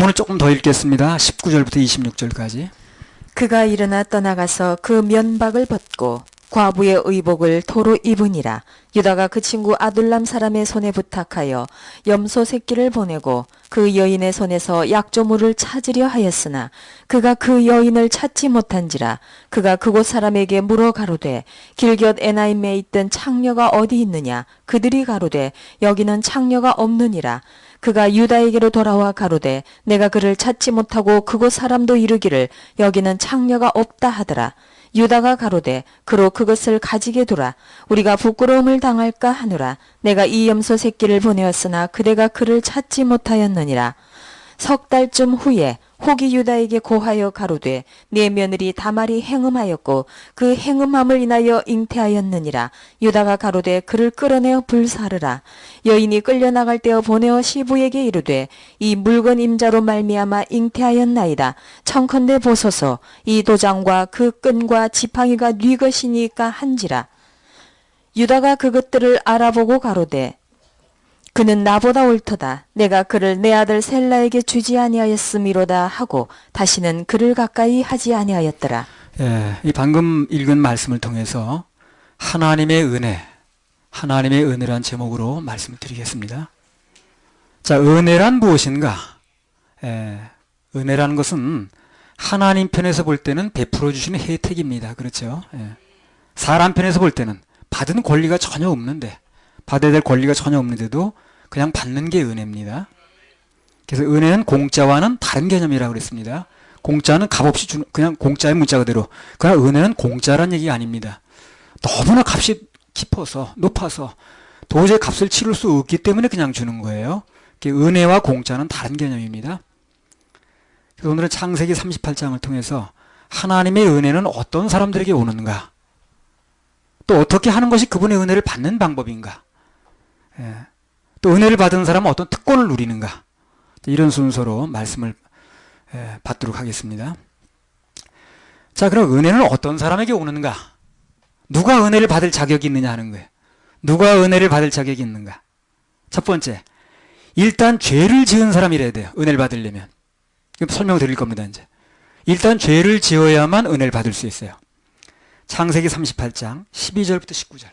본문을 조금 더 읽겠습니다. 19절부터 26절까지. 그가 일어나 떠나가서 그 면박을 벗고 과부의 의복을 도로 입으니라. 유다가 그 친구 아둘람 사람의 손에 부탁하여 염소 새끼를 보내고 그 여인의 손에서 약조물을 찾으려 하였으나 그가 그 여인을 찾지 못한지라. 그가 그곳 사람에게 물어 가로되 길곁 에나임에 있던 창녀가 어디 있느냐. 그들이 가로되 여기는 창녀가 없느니라. 그가 유다에게로 돌아와 가로되 내가 그를 찾지 못하고 그곳 사람도 이르기를 여기는 창녀가 없다 하더라. 유다가 가로되 그로 그것을 가지게 두라. 우리가 부끄러움을 당할까 하노라. 내가 이 염소 새끼를 보내었으나 그대가 그를 찾지 못하였느니라. 석 달쯤 후에 혹이 유다에게 고하여 가로되 네 며느리 다말이 행음하였고 그 행음함을 인하여 잉태하였느니라. 유다가 가로되 그를 끌어내어 불사르라. 여인이 끌려나갈 때어 보내어 시부에게 이르되 이 물건 임자로 말미암아 잉태하였나이다. 청컨대 보소서. 이 도장과 그 끈과 지팡이가 네 것이니까 한지라. 유다가 그것들을 알아보고 가로되 그는 나보다 옳도다. 내가 그를 내 아들 셀라에게 주지 아니하였음이로다 하고 다시는 그를 가까이 하지 아니하였더라. 예, 이 방금 읽은 말씀을 통해서 하나님의 은혜, 하나님의 은혜란 제목으로 말씀을 드리겠습니다. 자, 은혜란 무엇인가? 은혜라는 것은 하나님 편에서 볼 때는 베풀어 주시는 혜택입니다. 그렇죠? 사람 편에서 볼 때는 받은 권리가 전혀 없는데, 받아야 될 권리가 전혀 없는데도 그냥 받는 게 은혜입니다. 그래서 은혜는 공짜와는 다른 개념이라고 그랬습니다. 공짜는 값없이 주는, 그냥 공짜의 문자 그대로. 그러나 은혜는 공짜란 얘기가 아닙니다. 너무나 값이 깊어서, 높아서 도저히 값을 치를 수 없기 때문에 그냥 주는 거예요. 은혜와 공짜는 다른 개념입니다. 그래서 오늘은 창세기 38장을 통해서 하나님의 은혜는 어떤 사람들에게 오는가, 또 어떻게 하는 것이 그분의 은혜를 받는 방법인가, 또 은혜를 받은 사람은 어떤 특권을 누리는가, 이런 순서로 말씀을 받도록 하겠습니다. 자, 그럼 은혜는 어떤 사람에게 오는가? 누가 은혜를 받을 자격이 있느냐 하는 거예요. 누가 은혜를 받을 자격이 있는가? 첫 번째, 일단 죄를 지은 사람이래야 돼요. 은혜를 받으려면. 설명을 드릴 겁니다. 이제 일단 죄를 지어야만 은혜를 받을 수 있어요. 창세기 38장 12절부터 19절.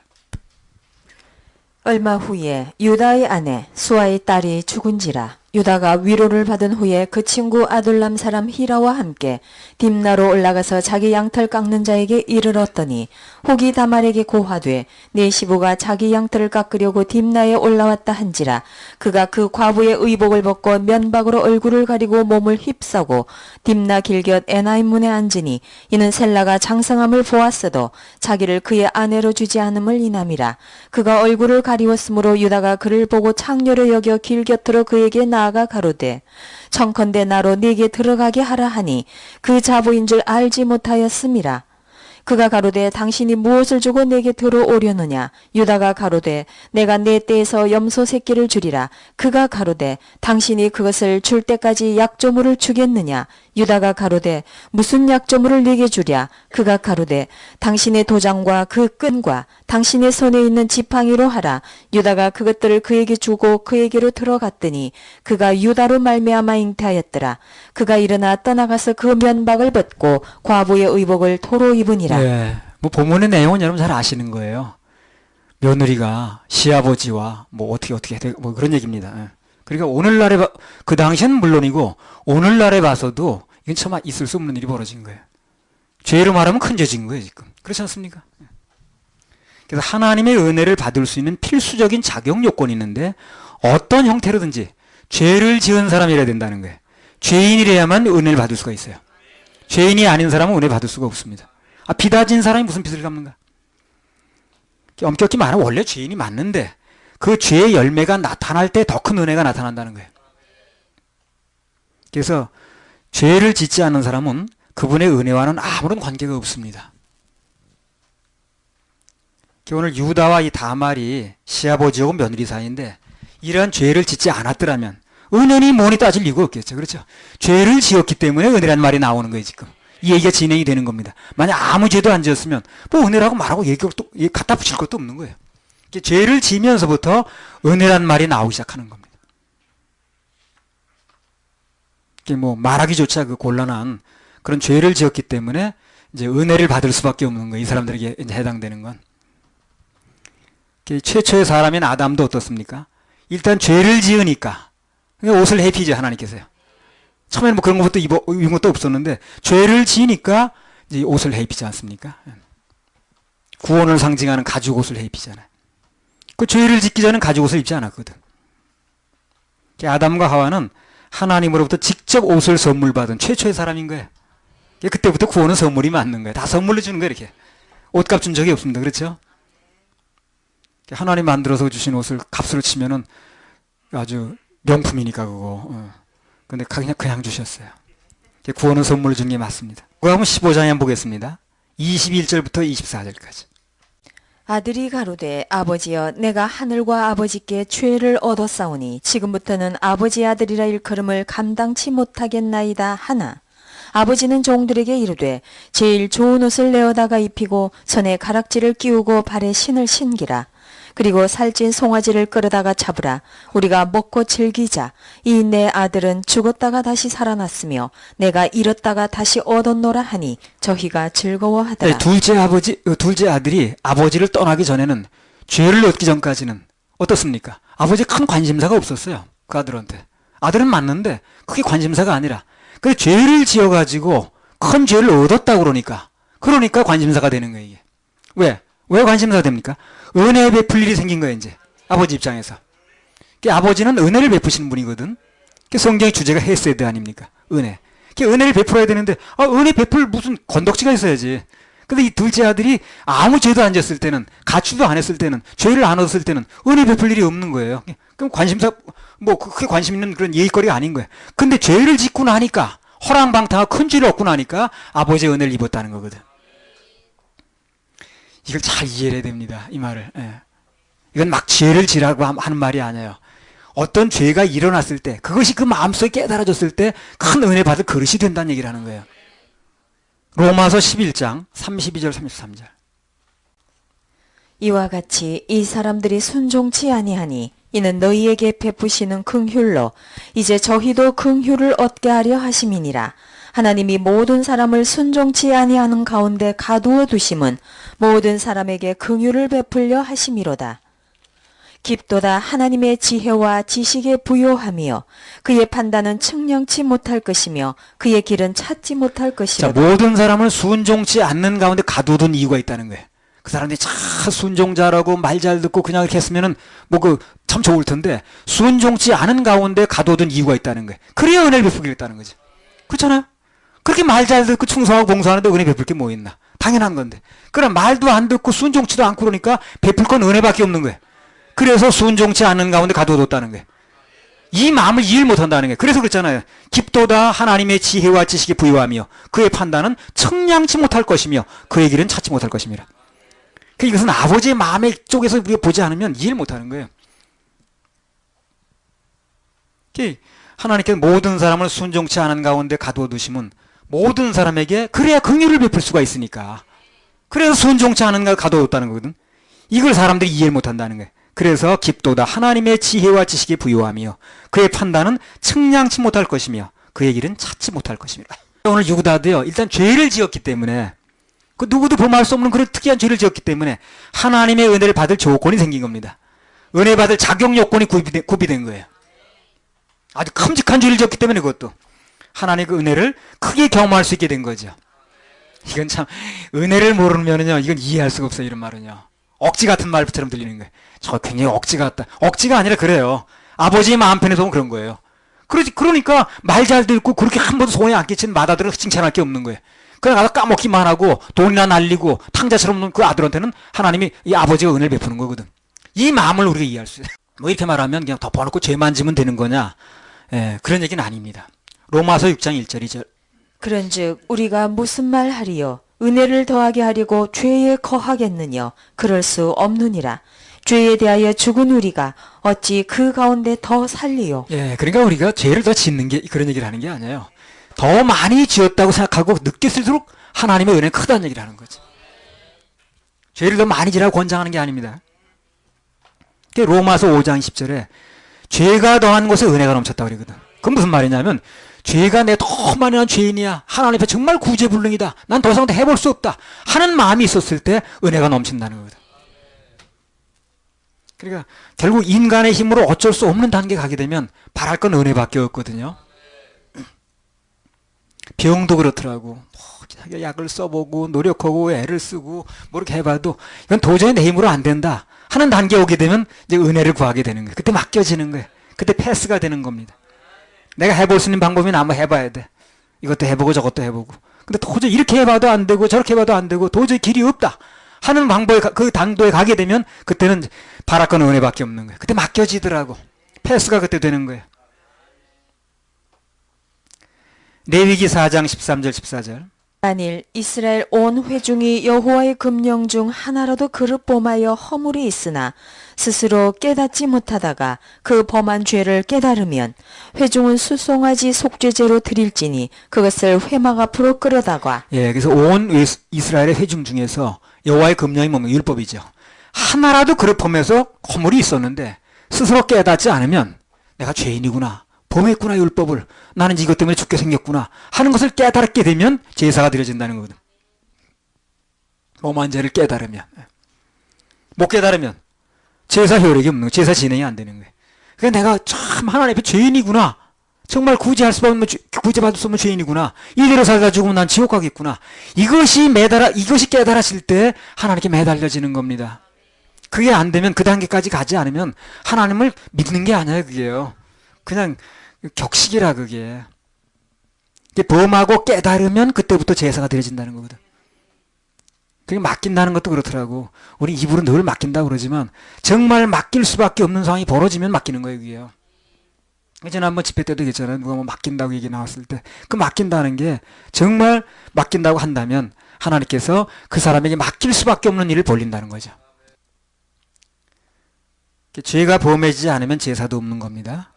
얼마 후에 유다의 아내 수아의 딸이 죽은지라. 유다가 위로를 받은 후에 그 친구 아둘람 사람 히라와 함께 딥나로 올라가서 자기 양털 깎는 자에게 이르렀더니 혹이 다말에게 고하되 네 시부가 자기 양털을 깎으려고 딥나에 올라왔다 한지라. 그가 그 과부의 의복을 벗고 면박으로 얼굴을 가리고 몸을 휩싸고 딥나 길곁 에나임 문에 앉으니 이는 셀라가 장성함을 보았어도 자기를 그의 아내로 주지 않음을 인함이라. 그가 얼굴을 가리웠으므로 유다가 그를 보고 창녀로 여겨 길 곁으로 그에게 나아가 가로되 청컨대 나로 네게 들어가게 하라 하니 그 자부인 줄 알지 못하였음이라. 그가 가로되 당신이 무엇을 주고 내게 들어오려느냐. 유다가 가로되 내가 내 떼에서 염소 새끼를 주리라. 그가 가로되 당신이 그것을 줄 때까지 약조물을 주겠느냐. 유다가 가로되 무슨 약조물을 네게 주랴. 그가 가로되 당신의 도장과 그 끈과 당신의 손에 있는 지팡이로 하라. 유다가 그것들을 그에게 주고 그에게로 들어갔더니 그가 유다로 말미암아 잉태하였더라. 그가 일어나 떠나가서 그 면박을 벗고 과부의 의복을 도로 입으니라. 네, 뭐 본문의 내용은 여러분 잘 아시는 거예요. 며느리가 시아버지와 뭐 어떻게 뭐 그런 얘기입니다. 그러니까 오늘날에 그 당시에는 물론이고 오늘날에 봐서도 이건 참 있을 수 없는 일이 벌어진 거예요. 죄로 말하면 큰 죄진 거예요 지금. 그렇지 않습니까? 그래서 하나님의 은혜를 받을 수 있는 필수적인 자격 요건이 있는데 어떤 형태로든지 죄를 지은 사람이라야 된다는 거예요. 죄인이래야만 은혜를 받을 수가 있어요. 죄인이 아닌 사람은 은혜 받을 수가 없습니다. 비다진 사람이 무슨 빚을 갚는가? 엄격히 말하면 원래 죄인이 맞는데 그 죄의 열매가 나타날 때 더 큰 은혜가 나타난다는 거예요. 그래서 죄를 짓지 않는 사람은 그분의 은혜와는 아무런 관계가 없습니다. 오늘 유다와 이 다말이 시아버지하고 며느리 사이인데 이러한 죄를 짓지 않았더라면 은혜니 뭐니 따질 이유가 없겠죠. 그렇죠? 죄를 지었기 때문에 은혜라는 말이 나오는 거예요 지금. 이 얘기가 진행이 되는 겁니다. 만약 아무 죄도 안 지었으면 뭐 은혜라고 말하고 얘기가 또 갖다 붙일 것도 없는 거예요. 죄를 지면서부터 은혜란 말이 나오기 시작하는 겁니다. 이게 뭐 말하기조차 그 곤란한 그런 죄를 지었기 때문에 이제 은혜를 받을 수밖에 없는 거예요. 이 사람들에게 이제 해당되는 건. 최초의 사람인 아담도 어떻습니까? 일단 죄를 지으니까 그러니까 옷을 해피죠, 하나님께서요. 처음에는 뭐 그런 것도 입은 것도 없었는데 죄를 지으니까 이제 옷을 해입히지 않습니까? 구원을 상징하는 가죽 옷을 해입히잖아요. 그 죄를 짓기 전엔 가죽 옷을 입지 않았거든. 아담과 하와는 하나님으로부터 직접 옷을 선물 받은 최초의 사람인 거예요. 그때부터 구원은 선물이 맞는 거예요. 다 선물로 주는 거예요, 이렇게. 옷값 준 적이 없습니다. 그렇죠? 하나님 만들어서 주신 옷을 값으로 치면은 아주 명품이니까 그거. 근데 그냥 주셨어요. 구원은 선물로 준 게 맞습니다. 그럼 15장에 한번 보겠습니다. 21절부터 24절까지. 아들이 가로되 아버지여 내가 하늘과 아버지께 죄를 얻었사오니 지금부터는 아버지 아들이라 일컬음을 감당치 못하겠나이다 하나 아버지는 종들에게 이르되 제일 좋은 옷을 내어다가 입히고 손에 가락지를 끼우고 발에 신을 신기라. 그리고 살찐 송아지를 끌어다가 잡으라. 우리가 먹고 즐기자. 이 내 아들은 죽었다가 다시 살아났으며 내가 잃었다가 다시 얻었노라 하니 저희가 즐거워하더라. 둘째 아들이 아버지를 떠나기 전에는 죄를 얻기 전까지는 어떻습니까? 아버지에 큰 관심사가 없었어요. 그 아들한테. 아들은 맞는데 그게 관심사가 아니라 그 죄를 지어가지고 큰 죄를 얻었다고 그러니까 관심사가 되는 거예요. 이게. 왜 관심사가 됩니까? 은혜 베풀 일이 생긴 거예요, 이제. 아버지 입장에서. 아버지는 은혜를 베푸시는 분이거든. 성경의 주제가 헤세드 아닙니까? 은혜. 은혜를 베풀어야 되는데, 은혜 베풀 무슨 건덕지가 있어야지. 근데 이 둘째 아들이 아무 죄도 안 졌을 때는, 가출도 안 했을 때는, 죄를 안 얻었을 때는 은혜 베풀 일이 없는 거예요. 그럼 그게 관심 있는 그런 예의거리가 아닌 거예요. 근데 죄를 짓고 나니까, 허랑방탕하고 큰 죄를 얻고 나니까 아버지의 은혜를 입었다는 거거든. 이걸 잘 이해해야 됩니다. 이 말을. 예. 이건 막 죄를 지라고 하는 말이 아니에요. 어떤 죄가 일어났을 때 그것이 그 마음속에 깨달아졌을 때 큰 은혜 받을 그릇이 된다는 얘기를 하는 거예요. 로마서 11장 32절 33절. 이와 같이 이 사람들이 순종치 아니하니 이는 너희에게 베푸시는 긍휼로 이제 저희도 긍휼을 얻게 하려 하심이니라. 하나님이 모든 사람을 순종치 아니하는 가운데 가두어 두심은 모든 사람에게 긍휼을 베풀려 하심이로다. 깊도다 하나님의 지혜와 지식에 부요하며 그의 판단은 측량치 못할 것이며 그의 길은 찾지 못할 것이로다. 모든 사람을 순종치 않는 가운데 가두어둔 이유가 있다는 거예요. 그 사람들이 참 순종자라고 말 잘 듣고 그냥 이렇게 했으면은 참 좋을 텐데 순종치 않은 가운데 가두어둔 이유가 있다는 거예요. 그래야 은혜를 베풀겠다는 거죠. 그렇잖아요? 그렇게 말 잘 듣고 충성하고 봉사하는데 은혜 베풀 게 뭐 있나? 당연한 건데. 그럼 말도 안 듣고 순종치도 않고 그러니까 베풀 건 은혜밖에 없는 거예요. 그래서 순종치 않는 가운데 가둬뒀다는 거예요. 이 마음을 이해를 못한다는 거예요. 그래서 그렇잖아요. 깊도다 하나님의 지혜와 지식에 부유하며 그의 판단은 청량치 못할 것이며 그의 길은 찾지 못할 것입니다. 이것은 아버지의 마음의 쪽에서 우리가 보지 않으면 이해를 못하는 거예요. 하나님께서 모든 사람을 순종치 않은 가운데 가둬두심은 모든 사람에게 그래야 긍휼을 베풀 수가 있으니까. 그래서 순종치 않은 가운데 가둬뒀다는 거거든. 이걸 사람들이 이해를 못한다는 거예요. 그래서 깊도다 하나님의 지혜와 지식에 부요하며 그의 판단은 측량치 못할 것이며 그의 길은 찾지 못할 것입니다. 오늘 유다도요. 일단 죄를 지었기 때문에 그 누구도 범할 수 없는 그런 특이한 죄를 지었기 때문에 하나님의 은혜를 받을 조건이 생긴 겁니다. 은혜 받을 자격 요건이 구비된 거예요. 아주 큼직한 죄를 지었기 때문에 그것도 하나님의 그 은혜를 크게 경험할 수 있게 된 거죠. 이건 참 은혜를 모르면은요 이건 이해할 수가 없어요. 이런 말은요 억지 같은 말처럼 들리는 거예요. 저 굉장히 억지 같다. 억지가 아니라 그래요. 아버지의 마음 편에서 보면 그런 거예요. 그러니까 말 잘 듣고 그렇게 한 번도 소원에 안 끼친 맏아들은 칭찬할 게 없는 거예요. 그냥 가서 까먹기만 하고 돈이나 날리고 탕자처럼 없는 그 아들한테는 하나님이 이 아버지가 은혜를 베푸는 거거든. 이 마음을 우리가 이해할 수 있어요. 이렇게 말하면 그냥 덮어놓고 죄만 지면 되는 거냐? 그런 얘기는 아닙니다. 로마서 6장 1절 2절. 그런즉 우리가 무슨 말 하리요? 은혜를 더하게 하려고 죄에 거하겠느냐? 그럴 수 없느니라. 죄에 대하여 죽은 우리가 어찌 그 가운데 더 살리요? 그러니까 우리가 죄를 더 짓는 게 그런 얘기를 하는 게 아니에요. 더 많이 지었다고 생각하고 느꼈을수록 하나님의 은혜는 크다는 얘기를 하는 거죠. 죄를 더 많이 지라고 권장하는 게 아닙니다. 로마서 5장 10절에 죄가 더한 곳에 은혜가 넘쳤다고 그러거든. 그건 무슨 말이냐면 죄가 내 너무 많이 한 죄인이야. 하나님 앞에 정말 구제불능이다. 난 더 이상 해볼 수 없다. 하는 마음이 있었을 때 은혜가 넘친다는 거거든. 그러니까 결국 인간의 힘으로 어쩔 수 없는 단계에 가게 되면 바랄 건 은혜밖에 없거든요. 병도 그렇더라고. 약을 써보고 노력하고 애를 쓰고 뭐 이렇게 해봐도 이건 도저히 내 힘으로 안 된다 하는 단계에 오게 되면 이제 은혜를 구하게 되는 거예요. 그때 맡겨지는 거예요. 그때 패스가 되는 겁니다. 내가 해볼 수 있는 방법이나 한번 해봐야 돼. 이것도 해보고 저것도 해보고. 근데 도저히 이렇게 해봐도 안 되고 저렇게 해봐도 안 되고 도저히 길이 없다 하는 방법에 그 당도에 가게 되면 그때는 바랄 건 은혜밖에 없는 거예요. 그때 맡겨지더라고. 패스가 그때 되는 거예요. 레위기 4장 13절 14절. 만일 이스라엘 온 회중이 여호와의 금령 중 하나라도 그를 범하여 허물이 있으나 스스로 깨닫지 못하다가 그 범한 죄를 깨달으면 회중은 수송아지 속죄제로 드릴지니 그것을 회막 앞으로 끌어다가. 예, 그래서 온 이스라엘의 회중 중에서 여호와의 금령이 뭐면 율법이죠. 하나라도 그를 범해서 허물이 있었는데 스스로 깨닫지 않으면 내가 죄인이구나. 범했구나 율법을. 나는 이것 때문에 죽게 생겼구나 하는 것을 깨달게 되면 제사가 드려진다는 거거든. 범한 죄를 깨달으면. 못 깨달으면 제사 효력이 없는 거예요. 제사 진행이 안 되는 거예요. 그러니까 내가 참 하나님 앞에 죄인이구나. 정말 구제받을 수 없는 죄인이구나. 이대로 살다 죽으면 난 지옥 가겠구나. 이것이 깨달아질 때 하나님께 매달려지는 겁니다. 그게 안 되면 그 단계까지 가지 않으면 하나님을 믿는 게 아니에요. 그게요. 그냥 격식이라 그게. 범하고 깨달으면 그때부터 제사가 드려진다는 거거든. 그게 맡긴다는 것도 그렇더라고. 우리 입으로 늘 맡긴다고 그러지만 정말 맡길 수밖에 없는 상황이 벌어지면 맡기는 거예요. 그게요. 예전에 한번 집회 때도 얘기했잖아요. 누가 뭐 맡긴다고 얘기 나왔을 때 그 맡긴다는 게 정말 맡긴다고 한다면 하나님께서 그 사람에게 맡길 수밖에 없는 일을 벌린다는 거죠. 죄가 범해지지 않으면 제사도 없는 겁니다.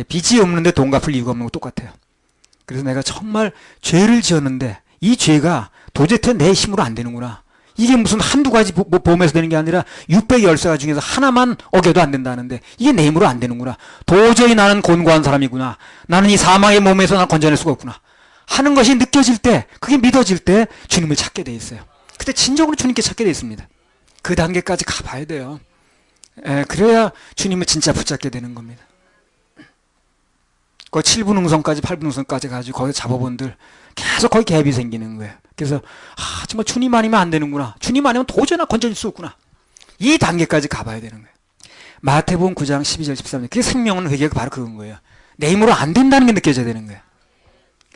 빚이 없는데 돈 갚을 이유가 없는 거 똑같아요. 그래서 내가 정말 죄를 지었는데 이 죄가 도대체 내 힘으로 안 되는구나. 이게 무슨 한두 가지 범해서 되는 게 아니라 613가지 중에서 하나만 어겨도 안 된다는데 이게 내 힘으로 안 되는구나. 도저히 나는 곤고한 사람이구나. 나는 이 사망의 몸에서 난 건져낼 수가 없구나 하는 것이 느껴질 때, 그게 믿어질 때 주님을 찾게 돼 있어요. 그때 진정으로 주님께 찾게 돼 있습니다. 그 단계까지 가봐야 돼요. 그래야 주님을 진짜 붙잡게 되는 겁니다. 거의 7분 응성까지 8분 응성까지 가지고 거기서 잡아본들 계속 거기 갭이 생기는 거예요. 그래서 정말 주님 아니면 안 되는구나. 주님 아니면 도저히 나 건져질 수 없구나. 이 단계까지 가봐야 되는 거예요. 마태복음 9장 12절 13절. 그게 생명은 회개가 바로 그건 거예요. 내 힘으로 안 된다는 게 느껴져야 되는 거예요.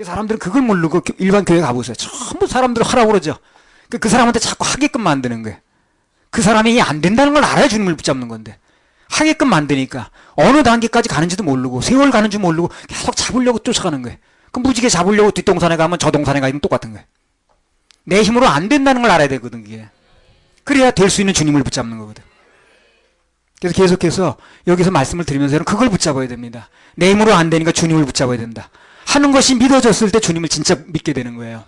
사람들은 그걸 모르고 일반 교회 가보세요. 전부 사람들 하라고 그러죠. 그 사람한테 자꾸 하게끔 만드는 거예요. 그 사람이 안 된다는 걸 알아야 주님을 붙잡는 건데 하게끔 만드니까 어느 단계까지 가는지도 모르고 세월 가는 줄 모르고 계속 잡으려고 쫓아가는 거예요. 그럼 무지개 잡으려고 뒷동산에 가면 저 동산에 가면 똑같은 거예요. 내 힘으로 안 된다는 걸 알아야 되거든. 그게. 그래야 될 수 있는 주님을 붙잡는 거거든. 그래서 계속해서 여기서 말씀을 드리면서 그걸 붙잡아야 됩니다. 내 힘으로 안 되니까 주님을 붙잡아야 된다 하는 것이 믿어졌을 때 주님을 진짜 믿게 되는 거예요.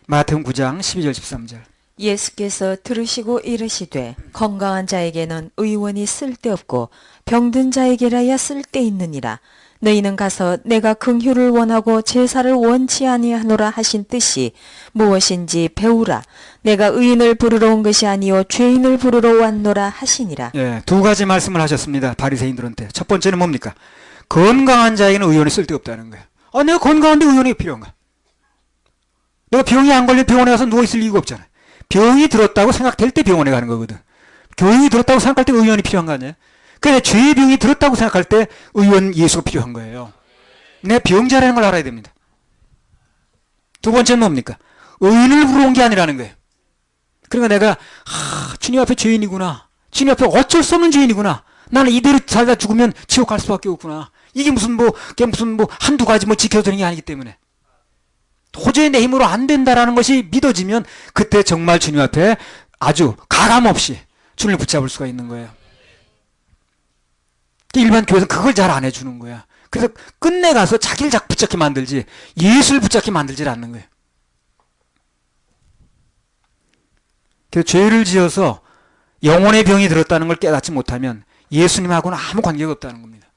마태복음 9장 12절 13절. 예수께서 들으시고 이르시되 건강한 자에게는 의원이 쓸데없고 병든 자에게라야 쓸데있느니라. 너희는 가서 내가 긍휼을 원하고 제사를 원치 아니하노라 하신 뜻이 무엇인지 배우라. 내가 의인을 부르러 온 것이 아니요 죄인을 부르러 왔노라 하시니라. 예, 두 가지 말씀을 하셨습니다. 바리새인들한테. 첫 번째는 뭡니까? 건강한 자에게는 의원이 쓸데없다는 거예요. 내가 건강한데 의원이 필요한가? 내가 병이 안 걸려 병원에 가서 누워있을 이유가 없잖아요. 병이 들었다고 생각될 때 병원에 가는 거거든. 교육이 들었다고 생각할 때 의원이 필요한 거 아니에요? 그래, 죄의 병이 들었다고 생각할 때 의원 예수가 필요한 거예요. 내 병자라는 걸 알아야 됩니다. 두 번째는 뭡니까? 의인을 부르러 온 게 아니라는 거예요. 그러니까 내가 주님 앞에 죄인이구나. 주님 앞에 어쩔 수 없는 죄인이구나. 나는 이대로 살다 죽으면 지옥 갈 수밖에 없구나. 이게 무슨 한두 가지 지켜드는 게 아니기 때문에. 도저히 내 힘으로 안 된다라는 것이 믿어지면 그때 정말 주님 앞에 아주 가감없이 주님을 붙잡을 수가 있는 거예요. 일반 교회에서는 그걸 잘 안 해주는 거야. 그래서 끝내 가서 자기를 자꾸 붙잡게 만들지 예수를 붙잡게 만들지 않는 거예요. 그래서 죄를 지어서 영혼의 병이 들었다는 걸 깨닫지 못하면 예수님하고는 아무 관계가 없다는 겁니다.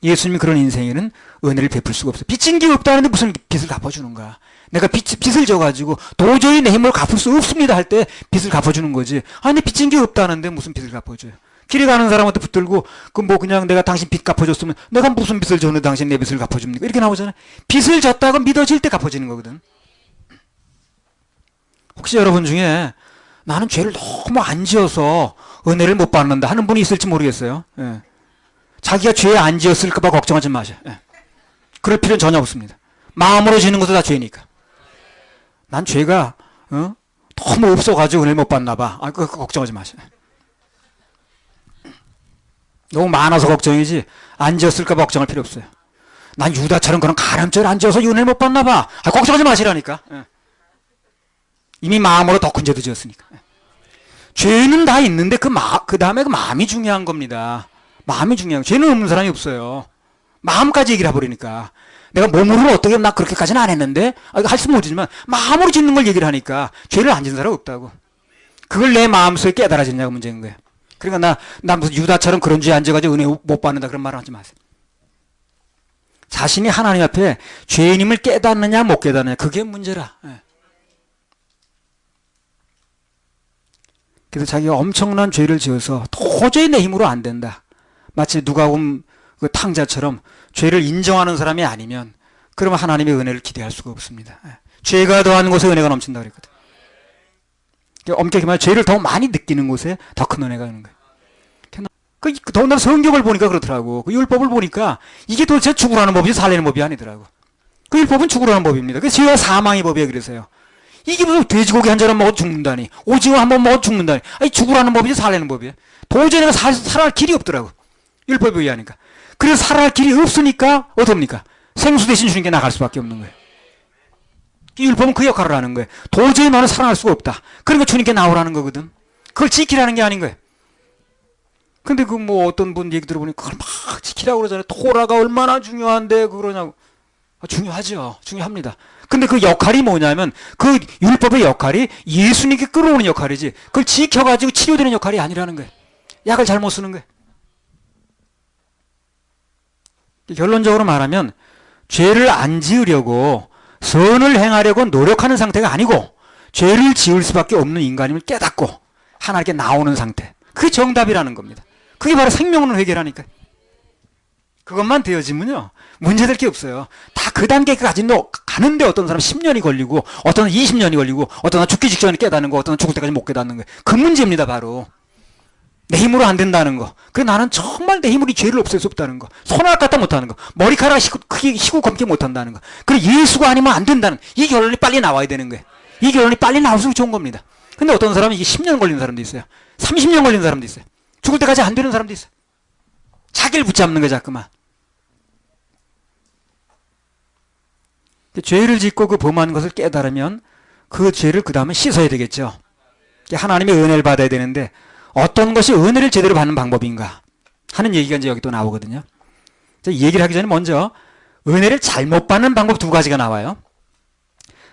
예수님이 그런 인생에는 은혜를 베풀 수가 없어요. 빚진 게 없다는데 무슨 빚을 갚아주는가. 내가 빚을 져가지고 도저히 내 힘으로 갚을 수 없습니다 할 때 빚을 갚아주는 거지. 아니 빚진 게 없다는데 무슨 빚을 갚아줘요. 길에 가는 사람한테 붙들고 그 뭐 그냥 내가 당신 빚 갚아줬으면 내가 무슨 빚을 졌는데 당신 내 빚을 갚아줍니까? 이렇게 나오잖아요. 빚을 졌다고 믿어질 때 갚아지는 거거든. 혹시 여러분 중에 나는 죄를 너무 안 지어서 은혜를 못 받는다 하는 분이 있을지 모르겠어요. 예. 자기가 죄 안 지었을까봐 걱정하지 마세요. 예. 그럴 필요는 전혀 없습니다. 마음으로 지는 것도 다 죄니까. 난 죄가 너무 없어가지고 은혜를 못 받나 봐. 그거 걱정하지 마세요. 너무 많아서 걱정이지 안 지었을까봐 걱정할 필요 없어요. 난 유다처럼 그런 가늠죄를 안 지어서 은혜를 못 받나 봐. 걱정하지 마시라니까. 예. 이미 마음으로 더 큰 죄도 지었으니까. 예. 죄는 다 있는데 그 다음에 그 마음이 중요한 겁니다. 마음이 중요한 거예요. 죄는 없는 사람이 없어요. 마음까지 얘기를 해버리니까. 내가 몸으로 어떻게 나 그렇게까지는 안 했는데 할 수는 없지만 마음으로 짓는 걸 얘기를 하니까 죄를 안 짓는 사람이 없다고. 그걸 내 마음속에 깨달아지냐고 문제인 거예요. 그러니까 나 무슨 유다처럼 그런 죄 안 져가지고 은혜 못 받는다 그런 말을 하지 마세요. 자신이 하나님 앞에 죄인임을 깨닫느냐 못 깨닫느냐 그게 문제라. 예. 그래서 자기가 엄청난 죄를 지어서 도저히 내 힘으로 안 된다. 마치 누가 온 그 탕자처럼 죄를 인정하는 사람이 아니면 그러면 하나님의 은혜를 기대할 수가 없습니다. 예. 죄가 더한 곳에 은혜가 넘친다 그랬거든. 엄격히 말해 죄를 더 많이 느끼는 곳에 더 큰 은혜가 있는 거예요. 더군다나 성경을 보니까 그렇더라고. 그 율법을 보니까 이게 도대체 죽으라는 법이지 살리는 법이 아니더라고. 그 율법은 죽으라는 법입니다. 그 죄와 사망의 법이에요. 그래서요. 이게 무슨 돼지고기 한 잔을 먹어도 죽는다니 오징어 한 번 먹어도 죽는다니 아니 죽으라는 법이지 살리는 법이에요. 도저히 내가 살아갈 길이 없더라고. 율법에 의하니까. 그래서 살아갈 길이 없으니까 어떻습니까? 생수 대신 주님께 나갈 수밖에 없는 거예요. 이 율법은 그 역할을 하는 거예요. 도저히 너는 살아날 수가 없다. 그러니까 주님께 나오라는 거거든. 그걸 지키라는 게 아닌 거예요. 근데 그 뭐 어떤 분 얘기 들어보니 그걸 막 지키라고 그러잖아요. 토라가 얼마나 중요한데 그러냐고. 중요하죠. 중요합니다. 근데 그 역할이 뭐냐면 그 율법의 역할이 예수님께 끌어오는 역할이지 그걸 지켜가지고 치료되는 역할이 아니라는 거예요. 약을 잘못 쓰는 거예요. 결론적으로 말하면 죄를 안 지으려고 선을 행하려고 노력하는 상태가 아니고 죄를 지을 수밖에 없는 인간임을 깨닫고 하나님께 나오는 상태. 그게 정답이라는 겁니다. 그게 바로 생명론 회개라니까. 그것만 되어지면요 문제될 게 없어요. 다 그 단계까지 가는데 어떤 사람 10년이 걸리고 어떤 사람 20년이 걸리고 어떤 사람 죽기 직전에 깨닫는 거 어떤 사람 죽을 때까지 못 깨닫는 거예요. 그 문제입니다. 바로 내 힘으로 안 된다는 거. 그래 나는 정말 내 힘으로 이 죄를 없앨 수 없다는 거. 손가락 갖다 못하는 거. 머리카락 크게 희고 검게 못한다는 거. 그래 예수가 아니면 안 된다는 이 결론이 빨리 나와야 되는 거예요. 이 결론이 빨리 나올수록 좋은 겁니다. 근데 어떤 사람은 이게 10년 걸리는 사람도 있어요. 30년 걸리는 사람도 있어요. 죽을 때까지 안 되는 사람도 있어요. 자기를 붙잡는 거야 자꾸만. 죄를 짓고 그 범한 것을 깨달으면 그 죄를 그 다음에 씻어야 되겠죠. 하나님의 은혜를 받아야 되는데 어떤 것이 은혜를 제대로 받는 방법인가 하는 얘기가 이제 여기 또 나오거든요. 이 얘기를 하기 전에 먼저 은혜를 잘못 받는 방법 두 가지가 나와요.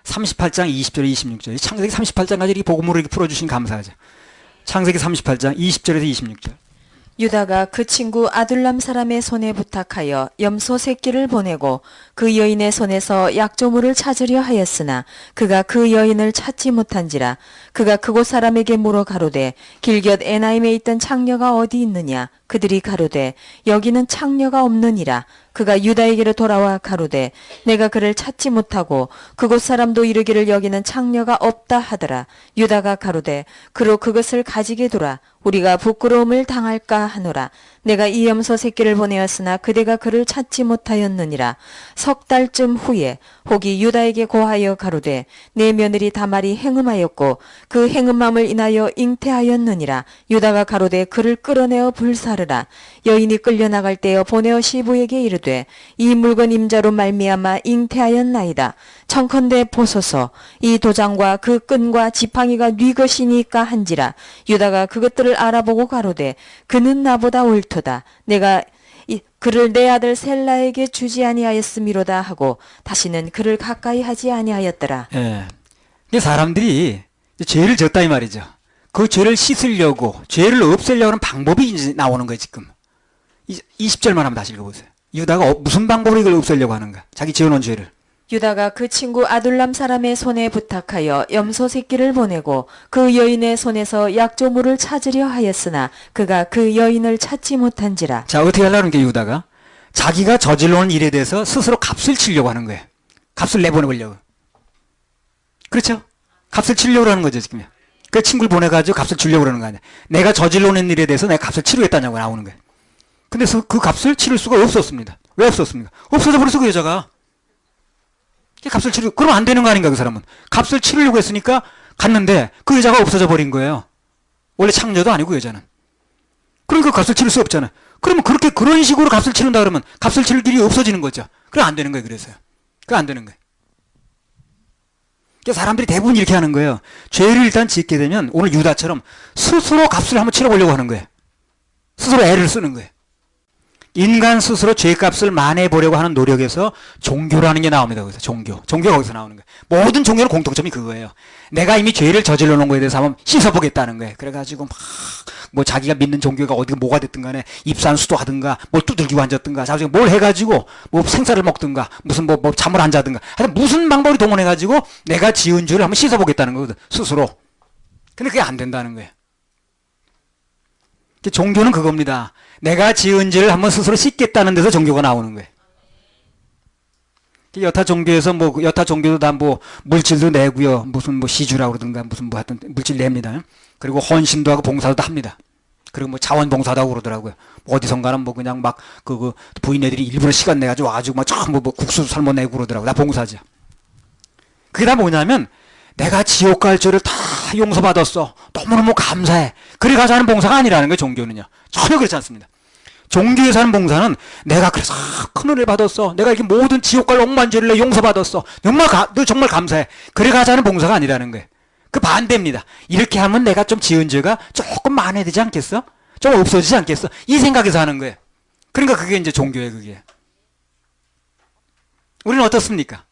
38장 20절에 26절. 창세기 38장까지 이렇게 복음으로 이렇게 풀어주신 감사하죠. 창세기 38장 20절에서 26절. 유다가 그 친구 아둘람 사람의 손에 부탁하여 염소 새끼를 보내고 그 여인의 손에서 약조물을 찾으려 하였으나 그가 그 여인을 찾지 못한지라. 그가 그곳 사람에게 물어 가로되 길곁 에나임에 있던 창녀가 어디 있느냐. 그들이 가로되 여기는 창녀가 없느니라. 그가 유다에게로 돌아와 가로되 내가 그를 찾지 못하고 그곳 사람도 이르기를 여기는 창녀가 없다 하더라. 유다가 가로되 그로 그것을 가지게 두라. 우리가 부끄러움을 당할까 하노라. 내가 이 염소 새끼를 보내었으나 그대가 그를 찾지 못하였느니라. 석 달쯤 후에 혹이 유다에게 고하여 가로되 내 며느리 다말이 행음하였고 그 행음함을 인하여 잉태하였느니라. 유다가 가로되 그를 끌어내어 불사르라. 여인이 끌려나갈 때여 보내어 시부에게 이르되 이 물건 임자로 말미암아 잉태하였나이다. 청컨대 보소서. 이 도장과 그 끈과 지팡이가 네 것이니까 한지라. 유다가 그것들을 알아보고 가로되 그는 나보다 옳도다. 내가 그를 내 아들 셀라에게 주지 아니하였음이로다 하고 다시는 그를 가까이 하지 아니하였더라. 예. 이게 사람들이 죄를 졌다 이 말이죠. 그 죄를 씻으려고 죄를 없애려고 하는 방법이 이제 나오는 거예요 지금. 20절만 한번 다시 읽어보세요. 유다가 무슨 방법으로 이걸 없애려고 하는가? 자기 지어놓은 죄를. 유다가 그 친구 아둘람 사람의 손에 부탁하여 염소 새끼를 보내고 그 여인의 손에서 약조물을 찾으려 하였으나 그가 그 여인을 찾지 못한지라. 자, 어떻게 하려는 게 유다가? 자기가 저질러놓은 일에 대해서 스스로 값을 치려고 하는 거예요. 값을 내보내려고. 그렇죠? 값을 치려고 하는 거죠, 지금. 그 친구를 보내가지고 값을 주려고 그러는 거 아니야. 내가 저질러놓은 일에 대해서 내가 값을 치르겠다냐고 나오는 거예요. 근데 그 값을 치를 수가 없었습니다. 왜 없었습니까? 없어져 버렸어, 그 여자가. 값을 치르, 그러면 안 되는 거 아닌가, 그 사람은. 값을 치르려고 했으니까 갔는데 그 여자가 없어져 버린 거예요. 원래 창녀도 아니고 여자는. 그러니까 값을 치를 수 없잖아. 그러면 그런 식으로 값을 치른다 그러면 값을 치를 길이 없어지는 거죠. 그럼 안 되는 거예요, 그래서요. 그거 안 되는 거예요. 그러니까 사람들이 대부분 이렇게 하는 거예요. 죄를 일단 짓게 되면 오늘 유다처럼 스스로 값을 한번 치러보려고 하는 거예요. 스스로 애를 쓰는 거예요. 인간 스스로 죄값을 만회해보려고 하는 노력에서 종교라는 게 나옵니다. 거기서 종교가 거기서 나오는 거예요. 모든 종교는 공통점이 그거예요. 내가 이미 죄를 저질러 놓은 거에 대해서 한번 씻어보겠다는 거예요. 그래가지고 뭐 자기가 믿는 종교가 어디가 뭐가 됐든 간에 입산수도 하든가 뭘 두들기고 앉았든가 자기가 뭘 해가지고 뭐 생사를 먹든가 무슨 뭐 잠을 안 자든가 하여튼 무슨 방법을 동원해가지고 내가 지은 죄를 한번 씻어보겠다는 거거든, 스스로. 근데 그게 안 된다는 거예요. 종교는 그겁니다. 내가 지은 죄를 한번 스스로 씻겠다는 데서 종교가 나오는 거예요. 여타 종교에서 여타 종교도 다 물질도 내고요. 무슨 시주라고 그러든가 무슨 하여튼 물질 냅니다. 그리고 헌신도 하고 봉사도 다 합니다. 그리고 자원봉사도 하고 그러더라고요. 어디선가는 그냥 부인네들이 일부러 시간 내가지고 와가지고 국수 삶아 내고 그러더라고요. 다 봉사죠. 그게 다 뭐냐면 내가 지옥 갈 죄를 다 용서받았어. 너무너무 감사해. 그래 가서 하는 봉사가 아니라는 거예요, 종교는요. 전혀 그렇지 않습니다. 종교에서 하는 봉사는 내가 그래서 큰 은혜를 받았어. 내가 이렇게 모든 지옥 갈 억만 죄를 용서받았어. 너 정말 감사해. 그래 가서 하는 봉사가 아니라는 거예요. 그 반대입니다. 이렇게 하면 내가 좀 지은 죄가 조금 만회되지 않겠어? 좀 없어지지 않겠어? 이 생각에서 하는 거예요. 그러니까 그게 이제 종교예요, 그게. 우리는 어떻습니까?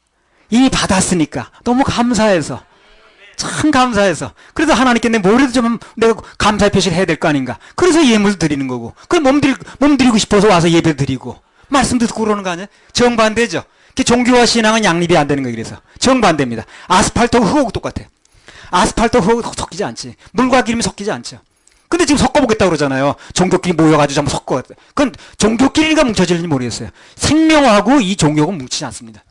이미 받았으니까 너무 감사해서 참 감사해서 그래서 하나님께 뭐라도 좀 내가 감사의 표시를 해야 될 거 아닌가. 그래서 예물을 드리는 거고 그 몸드리고 싶어서 와서 예배 드리고 말씀 듣고 그러는 거 아니에요? 정반대죠. 종교와 신앙은 양립이 안 되는 거예요. 그래서 정반대입니다. 아스팔트하고 흙하고 똑같아요. 아스팔트하고 흙하고 섞이지 않지. 물과 기름이 섞이지 않죠. 근데 지금 섞어보겠다고 그러잖아요. 종교끼리 모여가지고 한번 섞어. 그건 종교끼리가 뭉쳐질는지 모르겠어요. 생명하고 이 종교가 뭉치지 않습니다.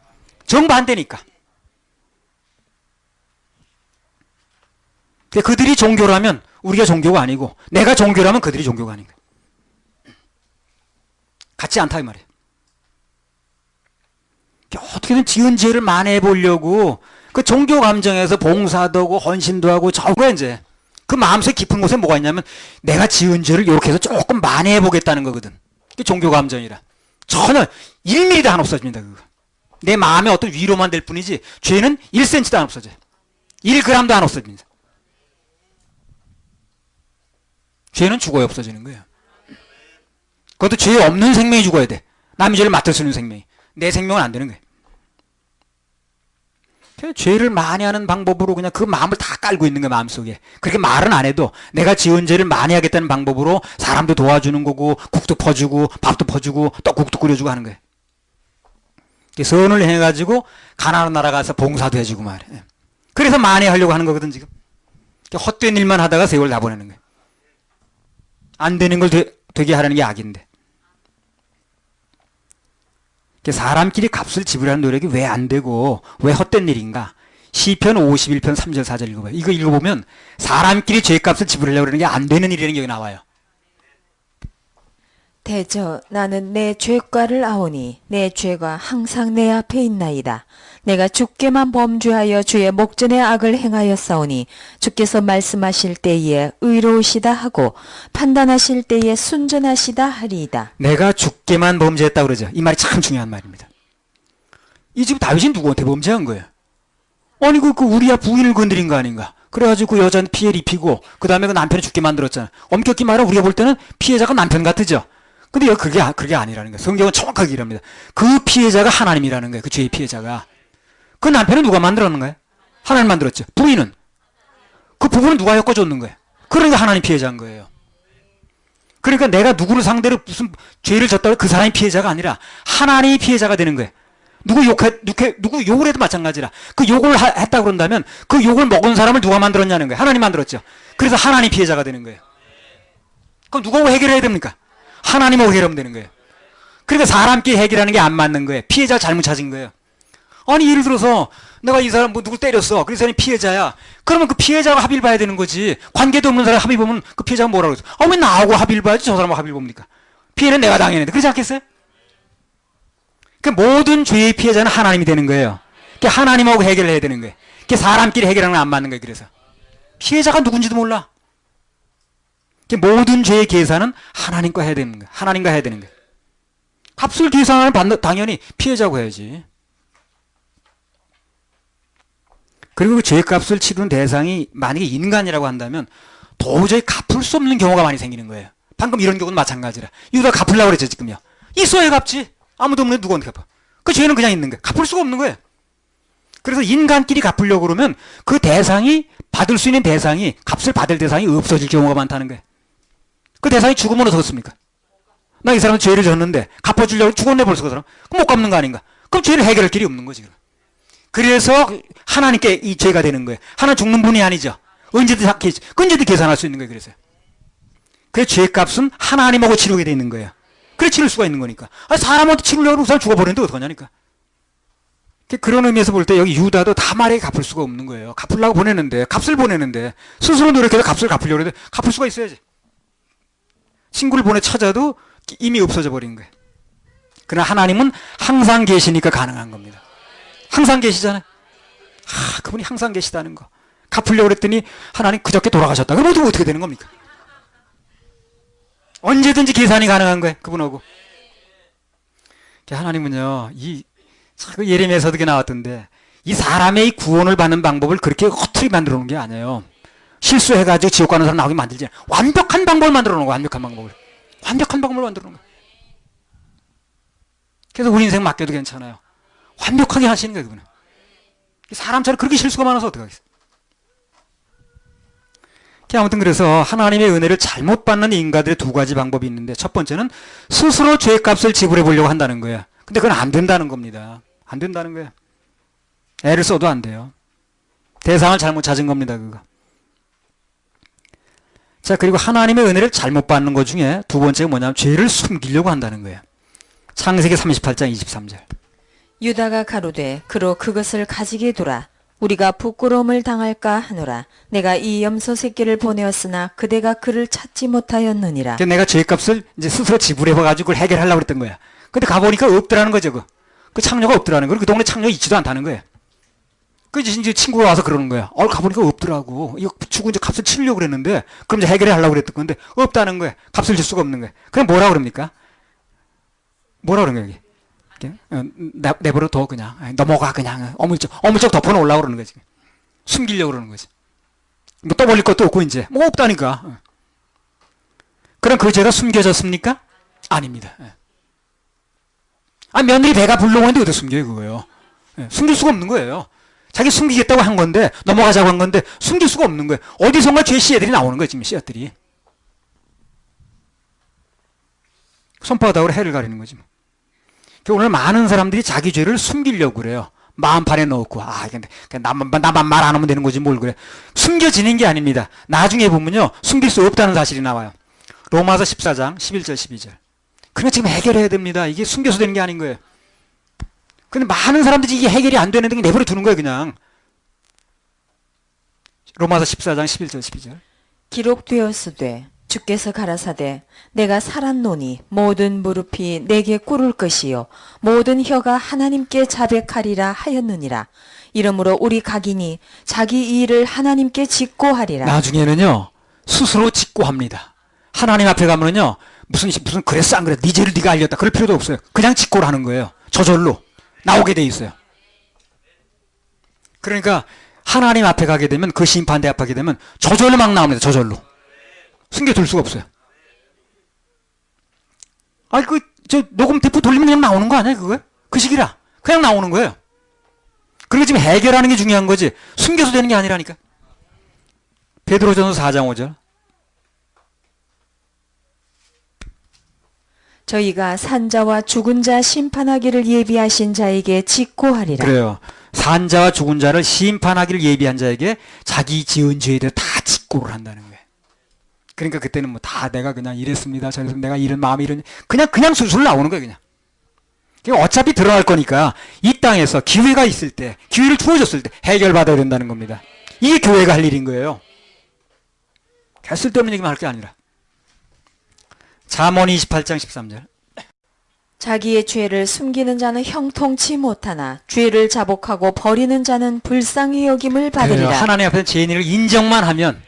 정반대니까. 그들이 종교라면 우리가 종교가 아니고 내가 종교라면 그들이 종교가 아닌 거예요. 같지 않다 이 말이에요. 어떻게든 지은 죄를 만회해 보려고 그 종교 감정에서 봉사도 하고 헌신도 하고 저거 이제 그 마음속 깊은 곳에 뭐가 있냐면 내가 지은 죄를 이렇게 해서 조금 만회해 보겠다는 거거든. 그게 종교 감정이라. 전혀 1mm도 안 없어집니다. 그거. 내 마음에 어떤 위로만 될 뿐이지 죄는 1cm도 안 없어져요. 1g도 안 없어집니다. 죄는 죽어야 없어지는 거예요. 그것도 죄 없는 생명이 죽어야 돼. 남의 죄를 맡을 수 있는 생명이. 내 생명은 안 되는 거예요. 죄를 만회하는 방법으로 그냥 그 마음을 다 깔고 있는 거예요, 마음속에. 그렇게 말은 안 해도 내가 지은 죄를 만회하겠다는 방법으로 사람도 도와주는 거고 국도 퍼주고 밥도 퍼주고 떡국도 끓여주고 하는 거예요. 선을 해가지고 가나안 나라 가서 봉사도 해주고 말이에요. 그래서 만회하려고 하는 거거든 지금. 헛된 일만 하다가 세월 다 보내는 거예요. 안 되는 걸 되게 하라는 게 악인데. 사람끼리 값을 지불하는 노력이 왜 안 되고 왜 헛된 일인가? 시편 51편 3절 4절 읽어봐요. 이거 읽어보면 사람끼리 죄값을 지불하려고 그러는 게 안 되는 일이라는 게 여기 나와요. 대저 나는 내 죄과를 아오니 내 죄가 항상 내 앞에 있나이다. 내가 주께만 범죄하여 주의 목전에 악을 행하였사오니 주께서 말씀하실 때에 의로우시다 하고 판단하실 때에 순전하시다 하리이다. 내가 주께만 범죄했다고 그러죠. 이 말이 참 중요한 말입니다. 이 지금 다윗이 누구한테 범죄한 거예요? 아니 그 우리야 부인을 건드린 거 아닌가? 그래가지고 그 여자는 피해를 입히고 그 다음에 그 남편을 죽게 만들었잖아. 엄격히 말하면 우리가 볼 때는 피해자가 남편 같으죠. 근데 그게 아니라는 거예요. 성경은 정확하게 이랍니다. 그 피해자가 하나님이라는 거예요. 그 죄의 피해자가. 그 남편은 누가 만들었는 거예요? 하나님 만들었죠. 부인은? 그 부부는 누가 엮어줬는 거예요? 그러니까 하나님 피해자인 거예요. 그러니까 내가 누구를 상대로 무슨 죄를 졌다고 그 사람이 피해자가 아니라 하나님이 피해자가 되는 거예요. 누구 욕을 해도 마찬가지라. 그 욕을 했다 그런다면 그 욕을 먹은 사람을 누가 만들었냐는 거예요. 하나님 만들었죠. 그래서 하나님 피해자가 되는 거예요. 그럼 누가 해결해야 됩니까? 하나님하고 해결하면 되는 거예요. 그러니까 사람끼리 해결하는 게 안 맞는 거예요. 피해자 잘못 찾은 거예요. 아니 예를 들어서 내가 이 사람 뭐 누굴 때렸어. 그래서 이 사람이 피해자야. 그러면 그 피해자가 합의를 봐야 되는 거지. 관계도 없는 사람 합의 보면 그 피해자가 뭐라고 그랬어. 아, 왜 나하고 합의를 봐야지 저 사람하고 합의를 봅니까? 피해는 내가 당했는데. 그렇지 않겠어요? 그 모든 죄의 피해자는 하나님이 되는 거예요. 그 하나님하고 해결을 해야 되는 거예요. 그 사람끼리 해결하는 건 안 맞는 거예요. 그래서 피해자가 누군지도 몰라. 그 모든 죄의 계산은 하나님과 해야 되는 거예요. 하나님과 해야 되는 거예요. 값을 계산하면 당연히 피해자고 해야지. 그리고 그 죄값을 치르는 대상이 만약에 인간이라고 한다면 도저히 갚을 수 없는 경우가 많이 생기는 거예요. 방금 이런 경우는 마찬가지라. 유다 갚으려고 그랬죠 지금요. 있어야 갚지. 아무도 없는데 누구한테 갚아. 그 죄는 그냥 있는 거예요. 갚을 수가 없는 거예요. 그래서 인간끼리 갚으려고 그러면 그 대상이 받을 수 있는 대상이 값을 받을 대상이 없어질 경우가 많다는 거예요. 그 대상이 죽으면 어떻습니까? 나 이 사람은 죄를 졌는데 갚아주려고 죽었네 벌써 그 사람. 그럼 못 갚는 거 아닌가? 그럼 죄를 해결할 길이 없는 거지. 그래서 하나님께 이 죄가 되는 거예요. 하나님 죽는 분이 아니죠. 언제든 계산할 수 있는 거예요. 그래서 죄값은 하나님하고 치르게 돼 있는 거예요. 그래 치를 수가 있는 거니까. 아니, 사람한테 치르려고 그 사람 죽어버리는데 어떡하냐니까. 그런 의미에서 볼 때 여기 유다도 다말에게 갚을 수가 없는 거예요. 갚으려고 보내는데 값을 보내는데 스스로 노력해서 값을 갚으려고 하는데 갚을 수가 있어야지. 친구를 보내 찾아도 이미 없어져 버린 거예요. 그러나 하나님은 항상 계시니까 가능한 겁니다. 항상 계시잖아요. 그분이 항상 계시다는 거. 갚으려고 그랬더니 하나님 그저께 돌아가셨다. 그럼 어떻게 되는 겁니까? 언제든지 계산이 가능한 거예요. 그분하고. 하나님은요. 예레미야에서도 그게 나왔던데 이 사람의 구원을 받는 방법을 그렇게 허투루 만들어 놓은 게 아니에요. 실수해가지고 지옥 가는 사람 나오게 만들지 않아요. 완벽한 방법을 만들어 놓은 거예요. 완벽한 방법을 만들어 놓은 거예요. 그래서 우리 인생 맡겨도 괜찮아요. 완벽하게 하시는 거예요. 그분은. 사람처럼 그렇게 실수가 많아서 어떡하겠어요. 아무튼 그래서 하나님의 은혜를 잘못 받는 인간들의 두 가지 방법이 있는데 첫 번째는 스스로 죄값을 지불해 보려고 한다는 거예요. 근데 그건 안 된다는 겁니다. 안 된다는 거예요. 애를 써도 안 돼요. 대상을 잘못 찾은 겁니다. 그거. 자, 그리고 하나님의 은혜를 잘못 받는 것 중에 두 번째가 뭐냐면 죄를 숨기려고 한다는 거예요. 창세기 38장 23절. 유다가 가로되 그로 그것을 가지게 두라. 우리가 부끄러움을 당할까 하노라. 내가 이 염소 새끼를 보내었으나 그대가 그를 찾지 못하였느니라. 내가 죄값을 이제 스스로 지불해봐가지고 그걸 해결하려고 그랬던 거야. 근데 가보니까 없더라는 거죠. 그 창녀가 없더라는 거예요. 그 동네 창녀 있지도 않다는 거예요. 그 이제 친구가 와서 그러는 거야. 가보니까 없더라고. 이거 주고 이제 값을 치려고 그랬는데, 그럼 이제 해결해 하려고 그랬던 건데, 없다는 거야. 값을 줄 수가 없는 거야. 그럼 뭐라 그럽니까? 뭐라 그런 거야, 이게? 내버려 둬, 그냥. 넘어가, 그냥. 어물쩍 덮어놓으려고 그러는 거지. 숨기려고 그러는 거지. 뭐 떠벌릴 것도 없고, 이제. 뭐 없다니까. 그럼 그 죄가 숨겨졌습니까? 아닙니다. 며느리 배가 불러오는데 어디 숨겨요, 그거요? 숨길 수가 없는 거예요. 자기 숨기겠다고 한 건데, 넘어가자고 한 건데, 숨길 수가 없는 거예요. 어디선가 죄 씨앗들이 나오는 거예요, 지금 씨앗들이. 손바닥으로 해를 가리는 거지. 오늘 많은 사람들이 자기 죄를 숨기려고 그래요. 마음판에 넣고, 근데 나만 말 안 하면 되는 거지, 뭘 그래. 숨겨지는 게 아닙니다. 나중에 보면요, 숨길 수 없다는 사실이 나와요. 로마서 14장 11절 12절. 그러면 지금 해결해야 됩니다. 이게 숨겨서 되는 게 아닌 거예요. 근데 많은 사람들이 이게 해결이 안 되는데 내버려 두는 거예요, 그냥. 로마서 14장 11절 12절. 기록되었으되 주께서 가라사대 내가 살았노니 모든 무릎이 내게 꿇을 것이요 모든 혀가 하나님께 자백하리라 하였느니라. 이러므로 우리 각인이 자기 일을 하나님께 직고하리라. 나중에는요, 스스로 직고합니다. 하나님 앞에 가면은요, 무슨 그랬어 안 그랬어, 네 죄를 네가 알렸다, 그럴 필요도 없어요. 그냥 직고를 하는 거예요. 저절로 나오게 돼 있어요. 그러니까 하나님 앞에 가게 되면, 그 심판대 앞에 가게 되면 저절로 막 나옵니다. 저절로. 숨겨둘 수가 없어요. 녹음 테이프 돌리면 그냥 나오는 거 아니야, 그거? 그 시기라. 그냥 나오는 거예요. 그리고 지금 해결하는 게 중요한 거지, 숨겨서 되는 게 아니라니까. 베드로전서 4장 5절. 저희가 산자와 죽은 자 심판하기를 예비하신 자에게 직고하리라. 그래요. 산자와 죽은 자를 심판하기를 예비한 자에게 자기 지은 죄에 다 직고를 한다는 거예요. 그러니까 그때는 뭐 다 내가 그냥 이랬습니다. 저래서 내가 이런 마음이 이런 그냥 술술 나오는 거예요. 그냥. 그러니까 어차피 들어갈 거니까 이 땅에서 기회가 있을 때, 기회를 주어졌을 때 해결받아야 된다는 겁니다. 이게 교회가 할 일인 거예요. 쓸데없는 얘기만 할 게 아니라. 잠언 28장 13절. 자기의 죄를 숨기는 자는 형통치 못하나 죄를 자복하고 버리는 자는 불쌍히 여김을 받으리라. 하나님 앞에서 죄인을 인정만 하면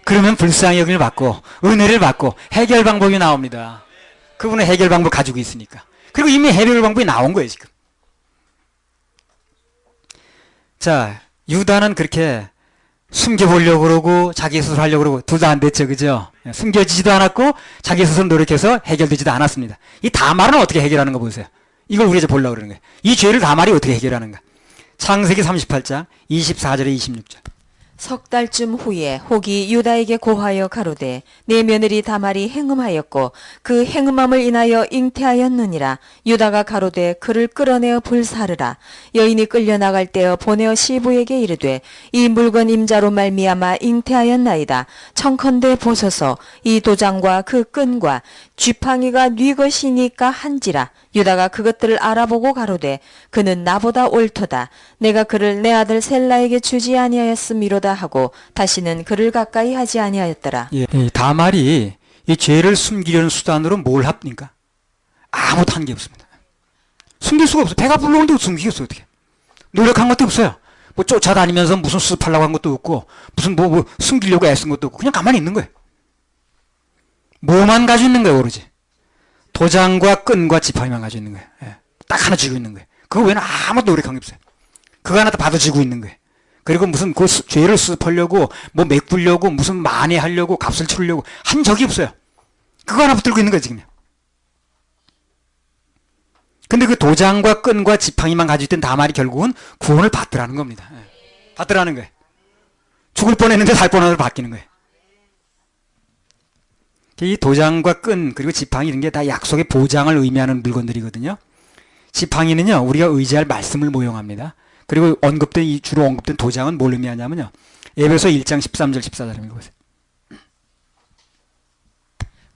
그러면 불쌍히 여김을 받고 은혜를 받고 해결 방법이 나옵니다. 그분은 해결 방법 가지고 있으니까. 그리고 이미 해결 방법이 나온 거예요 지금. 자, 유다는 그렇게 숨겨보려고 그러고 자기 스스로 하려고 그러고 둘 다 안 됐죠. 그죠? 숨겨지지도 않았고 자기 스스로 노력해서 해결되지도 않았습니다. 이 다말은 어떻게 해결하는 거 보세요. 이걸 우리가 이제 보려고 그러는 거예요. 이 죄를 다말이 어떻게 해결하는가. 창세기 38장 24절에 26절. 석 달쯤 후에 혹이 유다에게 고하여 가로되 내 며느리 다말이 행음하였고 그 행음함을 인하여 잉태하였느니라. 유다가 가로되 그를 끌어내어 불사르라. 여인이 끌려나갈 때어 보내어 시부에게 이르되 이 물건 임자로 말미암아 잉태하였나이다. 청컨대 보소서. 이 도장과 그 끈과 쥐팡이가 네 것이니까 한지라. 유다가 그것들을 알아보고 가로되 그는 나보다 옳도다. 내가 그를 내 아들 셀라에게 주지 아니하였음이로다 하고 다시는 그를 가까이 하지 아니하였더라. 예, 다말이 이 죄를 숨기려는 수단으로 뭘 합니까? 아무것도 한 게 없습니다. 숨길 수가 없어요. 배가 불러오는데 숨기겠어요. 어떻게. 노력한 것도 없어요. 뭐 쫓아다니면서 무슨 수습하려고 한 것도 없고 무슨 뭐 숨기려고 애쓴 것도 없고 그냥 가만히 있는 거예요. 뭐만 가지고 있는 거예요. 오로지. 도장과 끈과 지팡이만 가지고 있는 거예요. 예. 딱 하나 쥐고 있는 거예요. 그거 외에는 아무것도 노력한 게 없어요. 그거 하나 다 받아쥐고 있는 거예요. 그리고 무슨 그 죄를 수습하려고 뭐 메꾸려고 무슨 만회하려고 값을 치르려고 한 적이 없어요. 그거 하나 붙들고 있는 거예요. 지금. 근데 그 도장과 끈과 지팡이만 가지고 있던 다말이 결국은 구원을 받더라는 겁니다. 예. 받더라는 거예요. 죽을 뻔했는데 살 뻔하다로 바뀌는 거예요. 이 도장과 끈 그리고 지팡이 이런 게 다 약속의 보장을 의미하는 물건들이거든요. 지팡이는요 우리가 의지할 말씀을 모형합니다. 그리고 주로 언급된 도장은 뭘 의미하냐면요. 에베소 1장 13절 14절입니다. 보세요.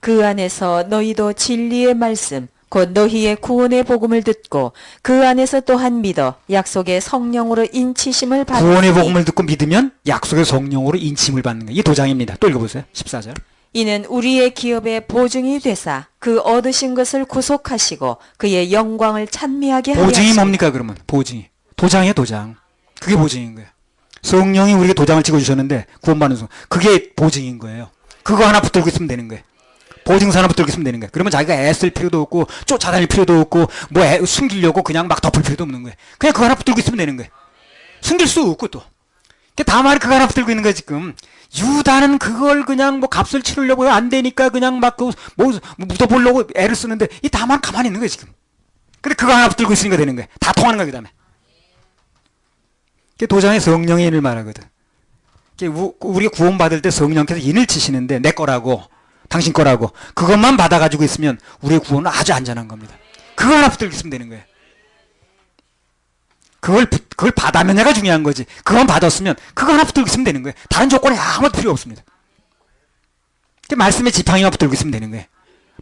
그 안에서 너희도 진리의 말씀 곧 너희의 구원의 복음을 듣고 그 안에서 또한 믿어 약속의 성령으로 인치심을 받으니 구원의 복음을 듣고 믿으면 약속의 성령으로 인침을 받는 거예요. 이 도장입니다. 또 읽어보세요. 14절. 이는 우리의 기업의 보증이 되사 그 얻으신 것을 구속하시고 그의 영광을 찬미하게 하려 보증이 하시니. 뭡니까 그러면? 보증이. 도장이에요. 도장. 그게 보증인 거예요. 성령이 우리에게 도장을 찍어주셨는데 구원받는 순간 그게 보증인 거예요. 그거 하나 붙들고 있으면 되는 거예요. 보증서 하나 붙들고 있으면 되는 거예요. 그러면 자기가 애쓸 필요도 없고 쫓아다닐 필요도 없고 뭐 숨기려고 그냥 막 덮을 필요도 없는 거예요. 그냥 그거 하나 붙들고 있으면 되는 거예요. 숨길 수 없고 또. 다말이 그거 하나 붙들고 있는 거예요 지금. 유다는 그걸 그냥 뭐 값을 치르려고 안 되니까 그냥 막 그 뭐 묻어보려고 애를 쓰는데 이 다만 가만히 있는 거예요 지금. 근데 그거 하나 붙들고 있으니까 되는 거예요. 다 통하는 거예요 그 다음에. 도장에 성령의 인을 말하거든. 우리가 구원받을 때 성령께서 인을 치시는데 내 거라고 당신 거라고 그것만 받아가지고 있으면 우리의 구원은 아주 안전한 겁니다. 그거 하나 붙들고 있으면 되는 거예요. 그걸 받아느냐가 중요한 거지. 그건 받았으면 그거 하나 붙들고 있으면 되는 거예요. 다른 조건이 아무것도 필요 없습니다. 말씀에 지팡이만 붙들고 있으면 되는 거예요.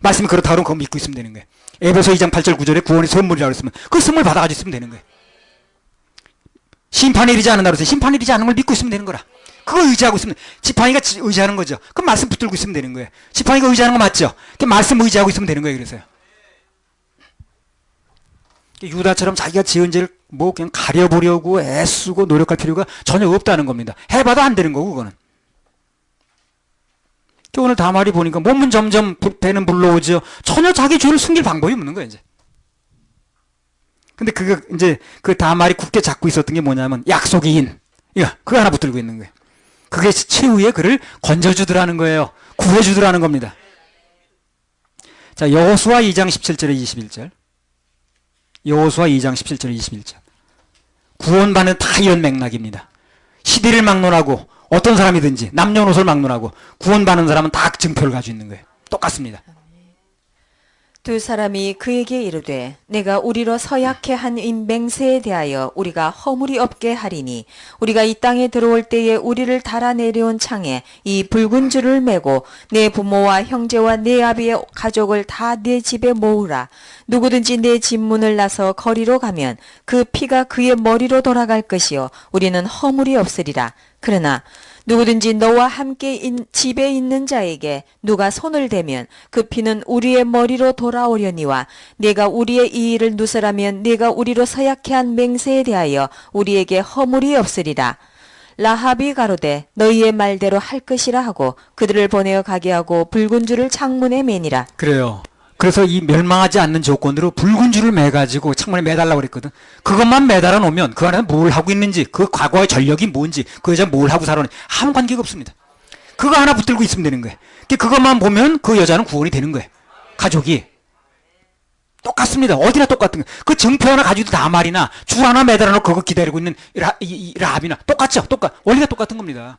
말씀이 그렇다 그러면 그거 믿고 있으면 되는 거예요. 에베소 2장 8절 9절에 구원의 선물이라고 했으면 그 선물 받아가지고 있으면 되는 거예요. 심판이 이르지 않은 날로서 심판이 이르지 않은 걸 믿고 있으면 되는 거라. 그거 의지하고 있으면 지팡이가 의지하는 거죠. 그럼 말씀 붙들고 있으면 되는 거예요. 지팡이가 의지하는 거 맞죠? 말씀 의지하고 있으면 되는 거예요. 그래서요. 유다처럼 자기가 지은 죄를 뭐 그냥 가려보려고 애쓰고 노력할 필요가 전혀 없다는 겁니다. 해봐도 안 되는 거고 그거는. 오늘 다말이 보니까 몸은 점점 배는 불러오죠. 전혀 자기 죄를 숨길 방법이 없는 거예요 이제. 근데 그거 이제 그 다말이 굳게 잡고 있었던 게 뭐냐면 약속의 인. 그거 하나 붙들고 있는 거예요. 그게 최후에 그를 건져주더라는 거예요. 구해주더라는 겁니다. 자, 여호수아 2장 17절에 21절. 여호수아 2장 17절에 21절. 구원받는 다 이런 맥락입니다. 시대를 막론하고 어떤 사람이든지 남녀노소를 막론하고 구원받는 사람은 다 증표를 가지고 있는 거예요. 똑같습니다. 두 사람이 그에게 이르되 내가 우리로 서약해 한 이 맹세에 대하여 우리가 허물이 없게 하리니 우리가 이 땅에 들어올 때에 우리를 달아 내려온 창에 이 붉은 줄을 매고 내 부모와 형제와 내 아비의 가족을 다 내 집에 모으라. 누구든지 내 집 문을 나서 거리로 가면 그 피가 그의 머리로 돌아갈 것이요 우리는 허물이 없으리라. 그러나 누구든지 너와 함께 집에 있는 자에게 누가 손을 대면 그 피는 우리의 머리로 돌아오려니와 내가 우리의 이 일을 누설하면 내가 우리로 서약해 한 맹세에 대하여 우리에게 허물이 없으리라. 라합이 가로되 너희의 말대로 할 것이라 하고 그들을 보내어 가게 하고 붉은 줄을 창문에 매니라. 그래요. 그래서 이 멸망하지 않는 조건으로 붉은 줄을 매가지고 창문에 매달라고 그랬거든. 그것만 매달아 놓으면 그 안에는 뭘 하고 있는지, 그 과거의 전력이 뭔지, 그 여자 뭘 하고 살았는지 아무 관계가 없습니다. 그거 하나 붙들고 있으면 되는 거예요. 그것만 보면 그 여자는 구원이 되는 거예요. 가족이. 똑같습니다. 어디나 똑같은 거예요. 그 정표 하나 가지고도 다말이나 줄 하나 매달아 놓고 그거 기다리고 있는 라합이나 똑같죠? 원리가 똑같은 겁니다.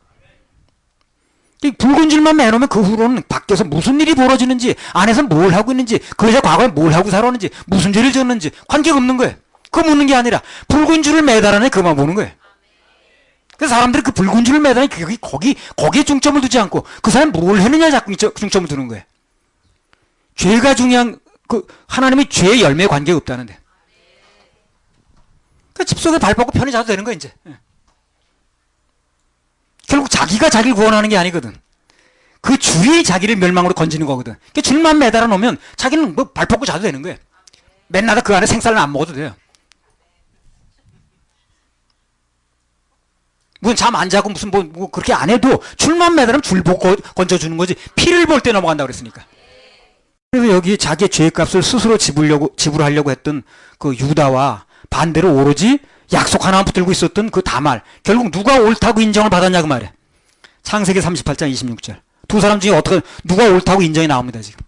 이 붉은 줄만 매놓으면 그 후로는 밖에서 무슨 일이 벌어지는지, 안에서 뭘 하고 있는지, 그 여자 과거에 뭘 하고 살았는지, 무슨 죄를 지었는지 관계가 없는 거예요. 그거 묻는 게 아니라 붉은 줄을 매달아내 그만 보는 거예요. 그래서 사람들이 그 붉은 줄을 매달아내 거기에 중점을 두지 않고 그 사람이 뭘 했느냐에 자꾸 중점을 두는 거예요. 죄가 중요한, 하나님이 죄의 열매에 관계가 없다는데. 집 속에 발 뻗고 편히 자도 되는 거예요, 이제. 결국 자기가 자기를 구원하는 게 아니거든. 그 주위의 자기를 멸망으로 건지는 거거든. 줄만 매달아 놓으면 자기는 뭐 발 뻗고 자도 되는 거예요. 맨날 그 안에 생쌀을 안 먹어도 돼요. 무슨 잠 안 자고 무슨 뭐 그렇게 안 해도 줄만 매달으면 줄 보고 건져주는 거지. 피를 볼 때 넘어간다고 그랬으니까. 그래서 여기 자기의 죄값을 스스로 지불하려고 했던 그 유다와 반대로 오로지 약속 하나만 붙들고 있었던 그 다말. 결국 누가 옳다고 인정을 받았냐 그 말이야. 창세기 38장 26절. 두 사람 중에 누가 옳다고 인정이 나옵니다 지금.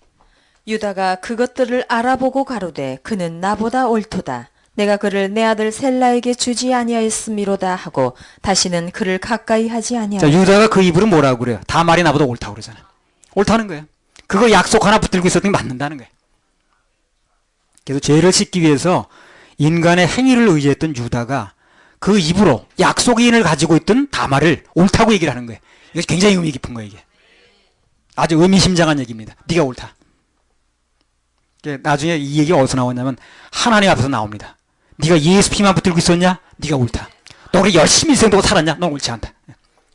유다가 그것들을 알아보고 가로되 그는 나보다 옳도다. 내가 그를 내 아들 셀라에게 주지 아니하였음이로다 하고 다시는 그를 가까이 하지 아니하였다. 자, 유다가 그 입으로 뭐라고 그래요? 다말이 나보다 옳다고 그러잖아. 옳다는 거예요. 그거 약속 하나 붙들고 있었던 게 맞는다는 거예요. 그래서 죄를 씻기 위해서 인간의 행위를 의지했던 유다가 그 입으로 약속의 인을 가지고 있던 다말을 옳다고 얘기를 하는 거예요. 이게 굉장히 의미 깊은 거예요, 이게. 아주 의미심장한 얘기입니다. 네가 옳다. 나중에 이 얘기가 어디서 나왔냐면 하나님 앞에서 나옵니다. 네가 예수 피만 붙들고 있었냐? 네가 옳다. 너 그래 열심히 인생 도고 살았냐? 넌 옳지 않다.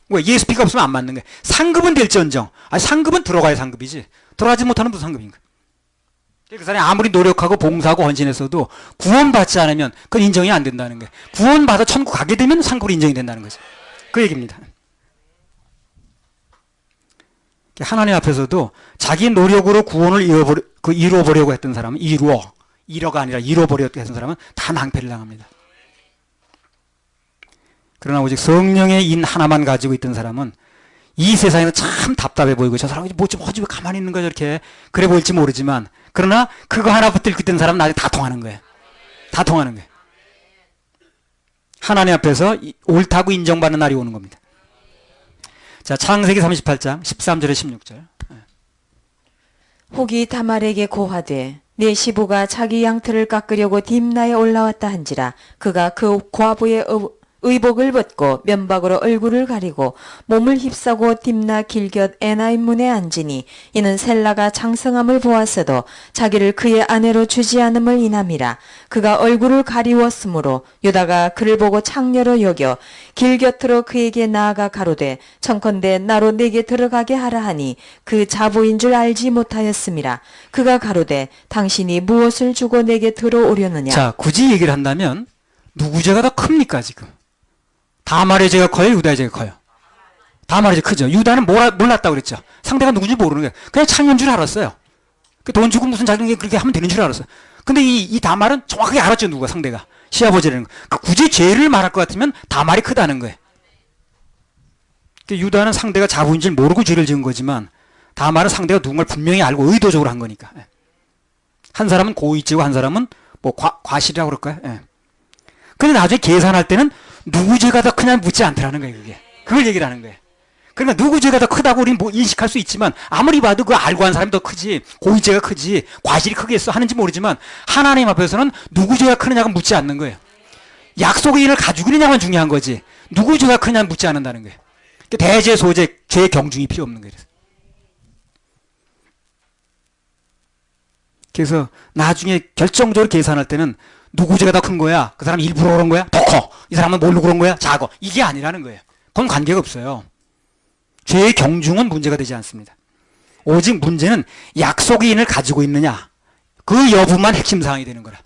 왜? 예수 피가 없으면 안 맞는 거야. 상급은 될지언정. 상급은 들어가야 상급이지. 들어가지 못하는 무슨 상급인가? 그 사람이 아무리 노력하고 봉사하고 헌신했어도 구원받지 않으면 그건 인정이 안 된다는 거예요. 구원받아 천국 가게 되면 상급으로 인정이 된다는 거죠. 그 얘기입니다. 하나님 앞에서도 자기 노력으로 구원을 이루어보려고 했던 사람은 이뤄가 아니라 이뤄보려고 했던 사람은 다 낭패를 당합니다. 그러나 오직 성령의 인 하나만 가지고 있던 사람은 이 세상에는 참 답답해 보이고 저 사람이 뭐 좀 하지 왜 가만히 있는 거야 저렇게 그래 보일지 모르지만 그러나 그거 하나 붙들고 있던 사람은 나중에 다 통하는 거예요. 다 통하는 거예요. 하나님 앞에서 옳다고 인정받는 날이 오는 겁니다. 자, 창세기 38장 13절에 16절. 혹이 다말에게 고하되 내 시부가 자기 양털을 깎으려고 딥나에 올라왔다 한지라 그가 그 과부의 의복을 벗고 면박으로 얼굴을 가리고 몸을 휩싸고 딥나 길곁 에나임 문에 앉으니 이는 셀라가 장성함을 보았어도 자기를 그의 아내로 주지 않음을 인함이라. 그가 얼굴을 가리웠으므로 유다가 그를 보고 창녀로 여겨 길곁으로 그에게 나아가 가로되 청컨대 나로 내게 들어가게 하라 하니 그 자부인 줄 알지 못하였음이라. 그가 가로되 당신이 무엇을 주고 내게 들어오려느냐. 자, 굳이 얘기를 한다면 누구 죄가 더 큽니까 지금? 다말의 죄가 커요? 유다의 죄가 커요? 다말의 죄 크죠. 유다는 몰랐다고 그랬죠. 상대가 누군지 모르는 거예요. 그냥 창녀인 줄 알았어요. 돈 주고 무슨 자기는 그렇게 하면 되는 줄 알았어요. 근데 이 다말은 정확하게 알았죠. 누가 상대가. 시아버지라는 거. 굳이 죄를 말할 것 같으면 다말이 크다는 거예요. 유다는 상대가 자부인 줄 모르고 죄를 지은 거지만 다말은 상대가 누군가를 분명히 알고 의도적으로 한 거니까. 한 사람은 고의죄고 한 사람은 뭐 과실이라고 그럴까요? 예. 근데 나중에 계산할 때는 누구 죄가 더 크냐 묻지 않더라는 거예요, 그게. 그걸 얘기를 하는 거예요. 그러니까 누구 죄가 더 크다고 우리는 뭐 인식할 수 있지만 아무리 봐도 그 알고 한 사람이 더 크지 고의죄가 크지 과실이 크겠어 하는지 모르지만 하나님 앞에서는 누구 죄가 크느냐가 묻지 않는 거예요. 약속의 인을 가지고 있느냐만 중요한 거지 누구 죄가 크느냐는 묻지 않는다는 거예요. 그러니까 대죄 소죄 죄의 경중이 필요 없는 거예요. 그래서 나중에 결정적으로 계산할 때는 누구 죄가 더 큰 거야? 그 사람 일부러 그런 거야? 더 커? 이 사람은 뭘로 그런 거야? 작어? 이게 아니라는 거예요. 그건 관계가 없어요. 죄의 경중은 문제가 되지 않습니다. 오직 문제는 약속의 인을 가지고 있느냐 그 여부만 핵심 사항이 되는 거라.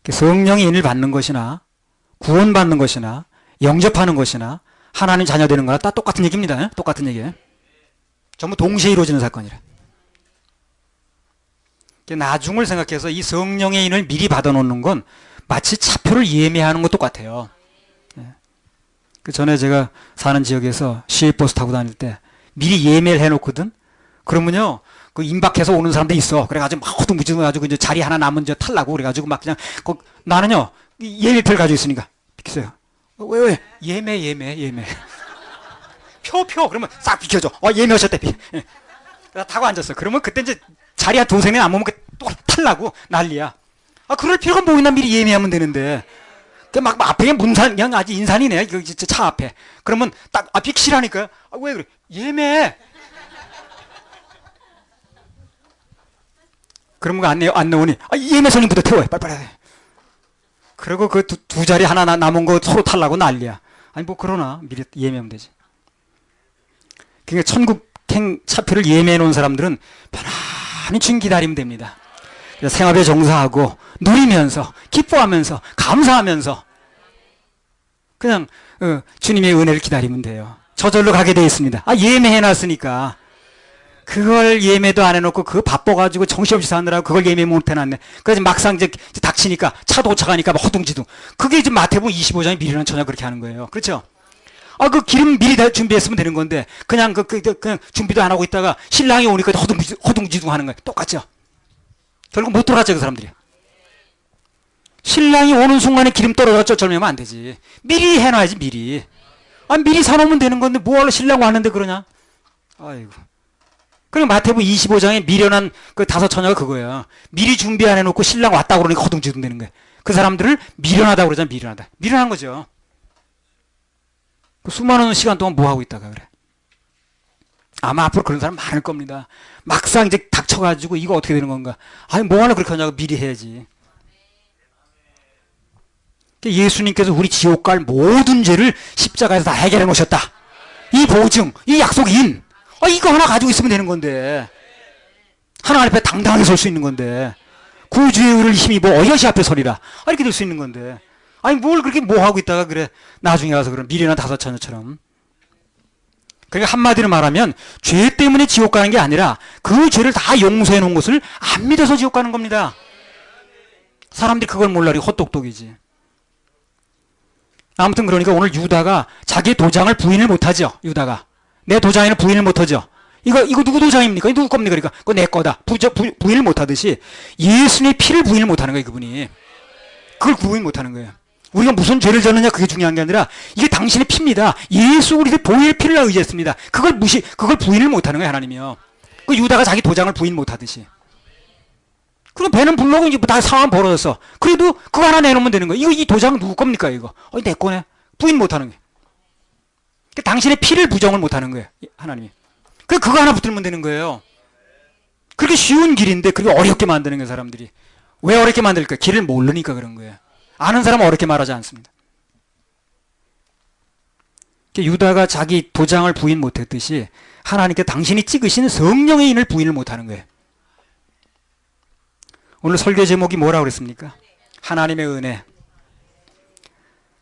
성령의 인을 받는 것이나 구원받는 것이나 영접하는 것이나 하나님 자녀 되는 거나 다 똑같은 얘기입니다. 똑같은 얘기예요. 전부 동시에 이루어지는 사건이라. 나중을 생각해서 이 성령의 인을 미리 받아놓는 건 마치 차표를 예매하는 것 똑같아요. 그 전에 제가 사는 지역에서 시외버스 타고 다닐 때 미리 예매를 해놓거든. 그러면요, 그 임박해서 오는 사람도 있어. 그래가지고 막 허둥무지해가지고 이제 자리 하나 남은 저 탈라고 그래가지고 막 그냥 나는요 예매표를 가지고 있으니까 비키세요. 왜 예매 표 그러면 싹 비켜줘. 예매하셨대. 타고 앉았어. 그러면 그때 이제 자리 한 두세 명 안 모으면 또 탈라고 난리야. 그럴 필요가 뭐 있나 미리 예매하면 되는데. 막 앞에 문산 그냥 아주 인산이네. 이거 진짜 차 앞에. 그러면 딱 비키시라니까요. 왜 그래? 예매. 그러면 안 나오니 예매 손님부터 태워요. 빨리빨리. 그리고 그 두 자리 하나 남은 거 서로 탈라고 난리야. 아니 뭐 그러나 미리 예매하면 되지. 그러니까 천국행 차표를 예매해 놓은 사람들은 편안히 준 기다리면 됩니다. 생업에 종사하고 누리면서 기뻐하면서 감사하면서 그냥 주님의 은혜를 기다리면 돼요. 저절로 가게 돼 있습니다. 예매해 놨으니까 그걸 예매도 안 해놓고 그거 바빠가지고 정신없이 사느라고 그걸 예매 못 해놨네. 그래서 막상 이제 닥치니까 차 도착하니까 막 허둥지둥. 그게 이제 마태복음 25장에 미련한 처녀 그렇게 하는 거예요. 그렇죠? 그 기름 미리 다 준비했으면 되는 건데 그냥 그냥 준비도 안 하고 있다가 신랑이 오니까 허둥지둥 하는 거예요. 똑같죠? 결국 못 돌아갔죠, 그 사람들이. 신랑이 오는 순간에 기름 떨어졌죠, 절매면 안 되지. 미리 해놔야지, 미리. 미리 사놓으면 되는 건데, 뭐하러 신랑 왔는데 그러냐? 아이고. 그리고 마태복음 25장에 미련한 그 다섯 처녀가 그거예요. 미리 준비 안 해놓고 신랑 왔다고 그러니까 허둥지둥 되는 거예요. 그 사람들을 미련하다고 그러잖아, 미련하다. 미련한 거죠. 수많은 시간 동안 뭐 하고 있다가 그래. 아마 앞으로 그런 사람 많을 겁니다. 막상 이제 닥쳐가지고 이거 어떻게 되는 건가? 뭐하러 그렇게 하냐고 미리 해야지. 예수님께서 우리 지옥 갈 모든 죄를 십자가에서 다 해결해 놓으셨다. 이 보증, 이 약속인. 이거 하나 가지고 있으면 되는 건데. 하나님 앞에 당당하게 설 수 있는 건데. 구주의 의를 힘입어 어여시 앞에 서리라. 이렇게 될 수 있는 건데. 뭘 그렇게 뭐 하고 있다가 그래. 나중에 가서 그런 미련한 다섯 처녀처럼. 그러니까 한마디로 말하면 죄 때문에 지옥 가는 게 아니라 그 죄를 다 용서해 놓은 것을 안 믿어서 지옥 가는 겁니다. 사람들이 그걸 몰라리 헛똑똑이지. 아무튼 그러니까 오늘 유다가 자기 도장을 부인을 못하죠. 유다가 내 도장에는 부인을 못하죠. 이거 누구 도장입니까? 이거 누구 겁니까? 그러니까 그거 내 거다. 부인을 못하듯이 예수님의 피를 부인을 못하는 거예요. 그분이 그걸 부인 못하는 거예요. 우리가 무슨 죄를 졌느냐 그게 중요한 게 아니라 이게 당신의 피입니다. 예수 우리들 보혈 피를 의지했습니다. 그걸 부인을 못하는 거예요. 하나님이요. 그 유다가 자기 도장을 부인 못하듯이. 그럼 배는 불러고 이제 다 상황 벌어졌어. 그래도 그거 하나 내놓으면 되는 거예요. 이 도장 누구 겁니까 이거? 내 거네. 부인 못하는 거예요. 당신의 피를 부정을 못하는 거예요. 하나님이. 그거 하나 붙들면 되는 거예요. 그렇게 쉬운 길인데 그렇게 어렵게 만드는 거예요. 사람들이. 왜 어렵게 만들까? 길을 모르니까 그런 거예요. 아는 사람은 어렵게 말하지 않습니다. 유다가 자기 도장을 부인 못했듯이 하나님께 당신이 찍으신 성령의 인을 부인을 못하는 거예요. 오늘 설교 제목이 뭐라고 그랬습니까? 하나님의 은혜.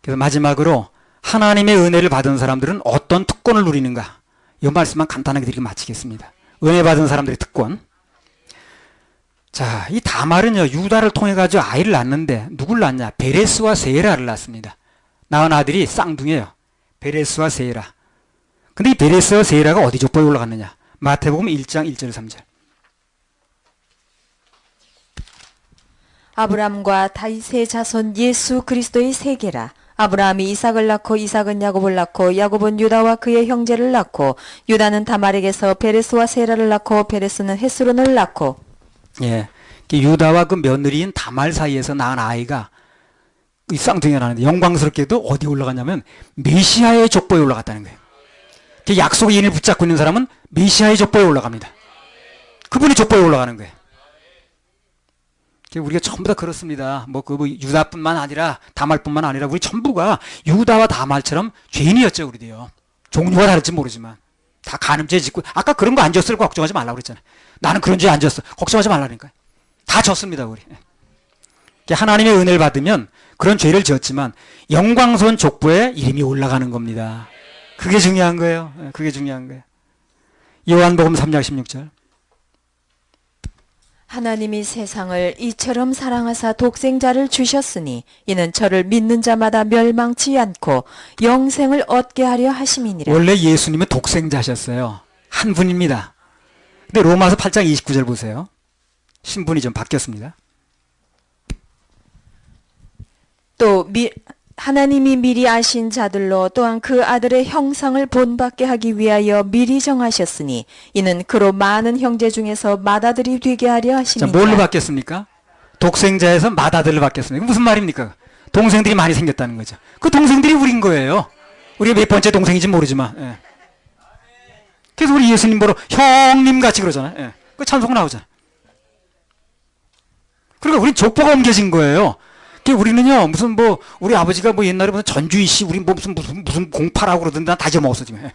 그래서 마지막으로 하나님의 은혜를 받은 사람들은 어떤 특권을 누리는가? 이 말씀만 간단하게 드리고 마치겠습니다. 은혜 받은 사람들의 특권. 자, 이 다말은요, 유다를 통해가지고 아이를 낳는데, 누굴 낳냐? 베레스와 세라를 낳습니다. 낳은 아들이 쌍둥이에요. 베레스와 세라. 근데 이 베레스와 세라가 어디 족보에 올라갔느냐? 마태복음 1장 1절 3절. 아브람과 다윗의 자손 예수 그리스도의 세계라. 아브라함이 이삭을 낳고 이삭은 야곱을 낳고 야곱은 유다와 그의 형제를 낳고 유다는 다말에게서 베레스와 세라를 낳고 베레스는 헤스론을 낳고. 예. 유다와 그 며느리인 다말 사이에서 낳은 아이가 이 쌍둥이가 나는데 영광스럽게도 어디 올라갔냐면 메시아의 족보에 올라갔다는 거예요. 약속의 인을 붙잡고 있는 사람은 메시아의 족보에 올라갑니다. 그분이 족보에 올라가는 거예요. 우리가 전부 다 그렇습니다. 뭐 유다뿐만 아니라 다말뿐만 아니라 우리 전부가 유다와 다말처럼 죄인이었죠. 우리도요. 종류가 다를지 모르지만 다 간음죄 짓고 아까 그런 거 안 졌을 거 걱정하지 말라고 그랬잖아요. 나는 그런 죄 안 졌어. 걱정하지 말라니까요. 다 졌습니다. 우리. 하나님의 은혜를 받으면 그런 죄를 지었지만 영광스러운 족보에 이름이 올라가는 겁니다. 그게 중요한 거예요. 그게 중요한 거예요. 요한복음 3장 16절. 하나님이 세상을 이처럼 사랑하사 독생자를 주셨으니 이는 저를 믿는 자마다 멸망치 않고 영생을 얻게 하려 하심이니라. 원래 예수님은 독생자셨어요. 한 분입니다. 근데 로마서 8장 29절 보세요. 신분이 좀 바뀌었습니다. 또 하나님이 미리 아신 자들로 또한 그 아들의 형상을 본받게 하기 위하여 미리 정하셨으니 이는 그로 많은 형제 중에서 맏아들이 되게 하려 자, 하심이니라. 뭘로 바뀌었습니까? 독생자에서 맏아들로 바뀌었습니다. 무슨 말입니까? 동생들이 많이 생겼다는 거죠. 그 동생들이 우린 거예요. 우리가 몇 번째 동생인지 모르지만. 예. 그래서 우리 예수님 보러 형님 같이 그러잖아요. 예. 그 찬송 나오잖아요. 그러니까 우린 족보가 옮겨진 거예요. 우리는요, 무슨 우리 아버지가 옛날에 무슨 전주희 씨, 우리 무슨 공파라고 그러던데 난 다 잊어먹었어, 지금.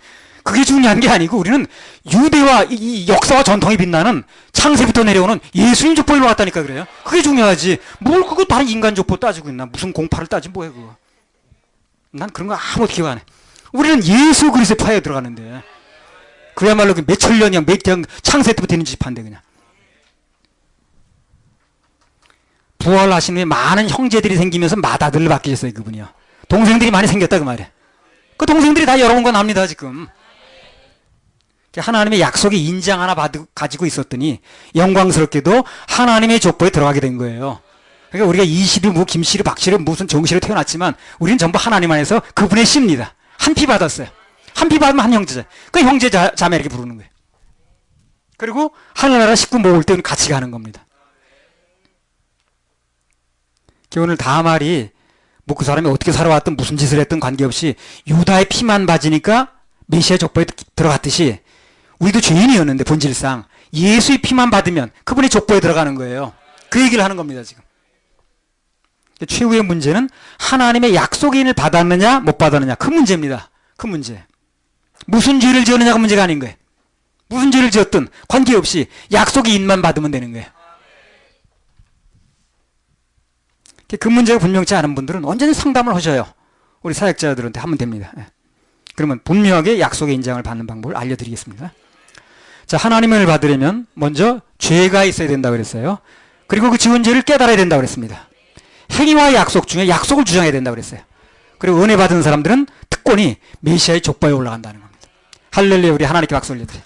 그게 중요한 게 아니고 우리는 유대와 이 역사와 전통이 빛나는 창세부터 내려오는 예수님 족보로 왔다니까 그래요. 그게 중요하지. 뭘 그거 다른 인간 족보 따지고 있나. 무슨 공파를 따지 뭐해, 그거. 난 그런 거 아무것도 기억 안 해. 우리는 예수 그리스도의 파에 들어가는데. 그야말로 몇천 년이야, 창세 때부터 있는 집한데, 그냥. 부활하신 후에 많은 형제들이 생기면서 맏아들로 바뀌셨어요, 그분이요. 동생들이 많이 생겼다, 그 말이에요. 그 동생들이 다 여러 건 합니다, 지금. 하나님의 약속의 인장 하나 가지고 있었더니 영광스럽게도 하나님의 족보에 들어가게 된 거예요. 그러니까 우리가 이시루, 김시루, 박시루, 무슨 정시루 태어났지만 우리는 전부 하나님 안에서 그분의 씨입니다. 한 피 받았어요. 한 피 받으면 한 형제자. 그 형제 자매 이렇게 부르는 거예요. 그리고 하늘나라 식구 모을 때 같이 가는 겁니다. 오늘 다말이 그 사람이 어떻게 살아왔든 무슨 짓을 했든 관계없이 유다의 피만 받으니까 메시아 족보에 들어갔듯이 우리도 죄인이었는데 본질상 예수의 피만 받으면 그분의 족보에 들어가는 거예요. 그 얘기를 하는 겁니다, 지금. 최후의 문제는 하나님의 약속의 인을 받았느냐 못 받았느냐, 그 문제입니다. 그 문제. 무슨 죄를 지었느냐가 문제가 아닌 거예요. 무슨 죄를 지었든 관계없이 약속의 인만 받으면 되는 거예요. 그 문제가 분명치 않은 분들은 언제든 상담을 하셔요. 우리 사역자들한테 하면 됩니다. 그러면 분명하게 약속의 인장을 받는 방법을 알려드리겠습니다. 자, 하나님의 은혜를 받으려면 먼저 죄가 있어야 된다고 그랬어요. 그리고 그 지은 죄를 깨달아야 된다고 그랬습니다. 행위와 약속 중에 약속을 주장해야 된다고 그랬어요. 그리고 은혜 받은 사람들은 특권이 메시아의 족보에 올라간다는 겁니다. 할렐루야. 우리 하나님께 박수 올려드려요.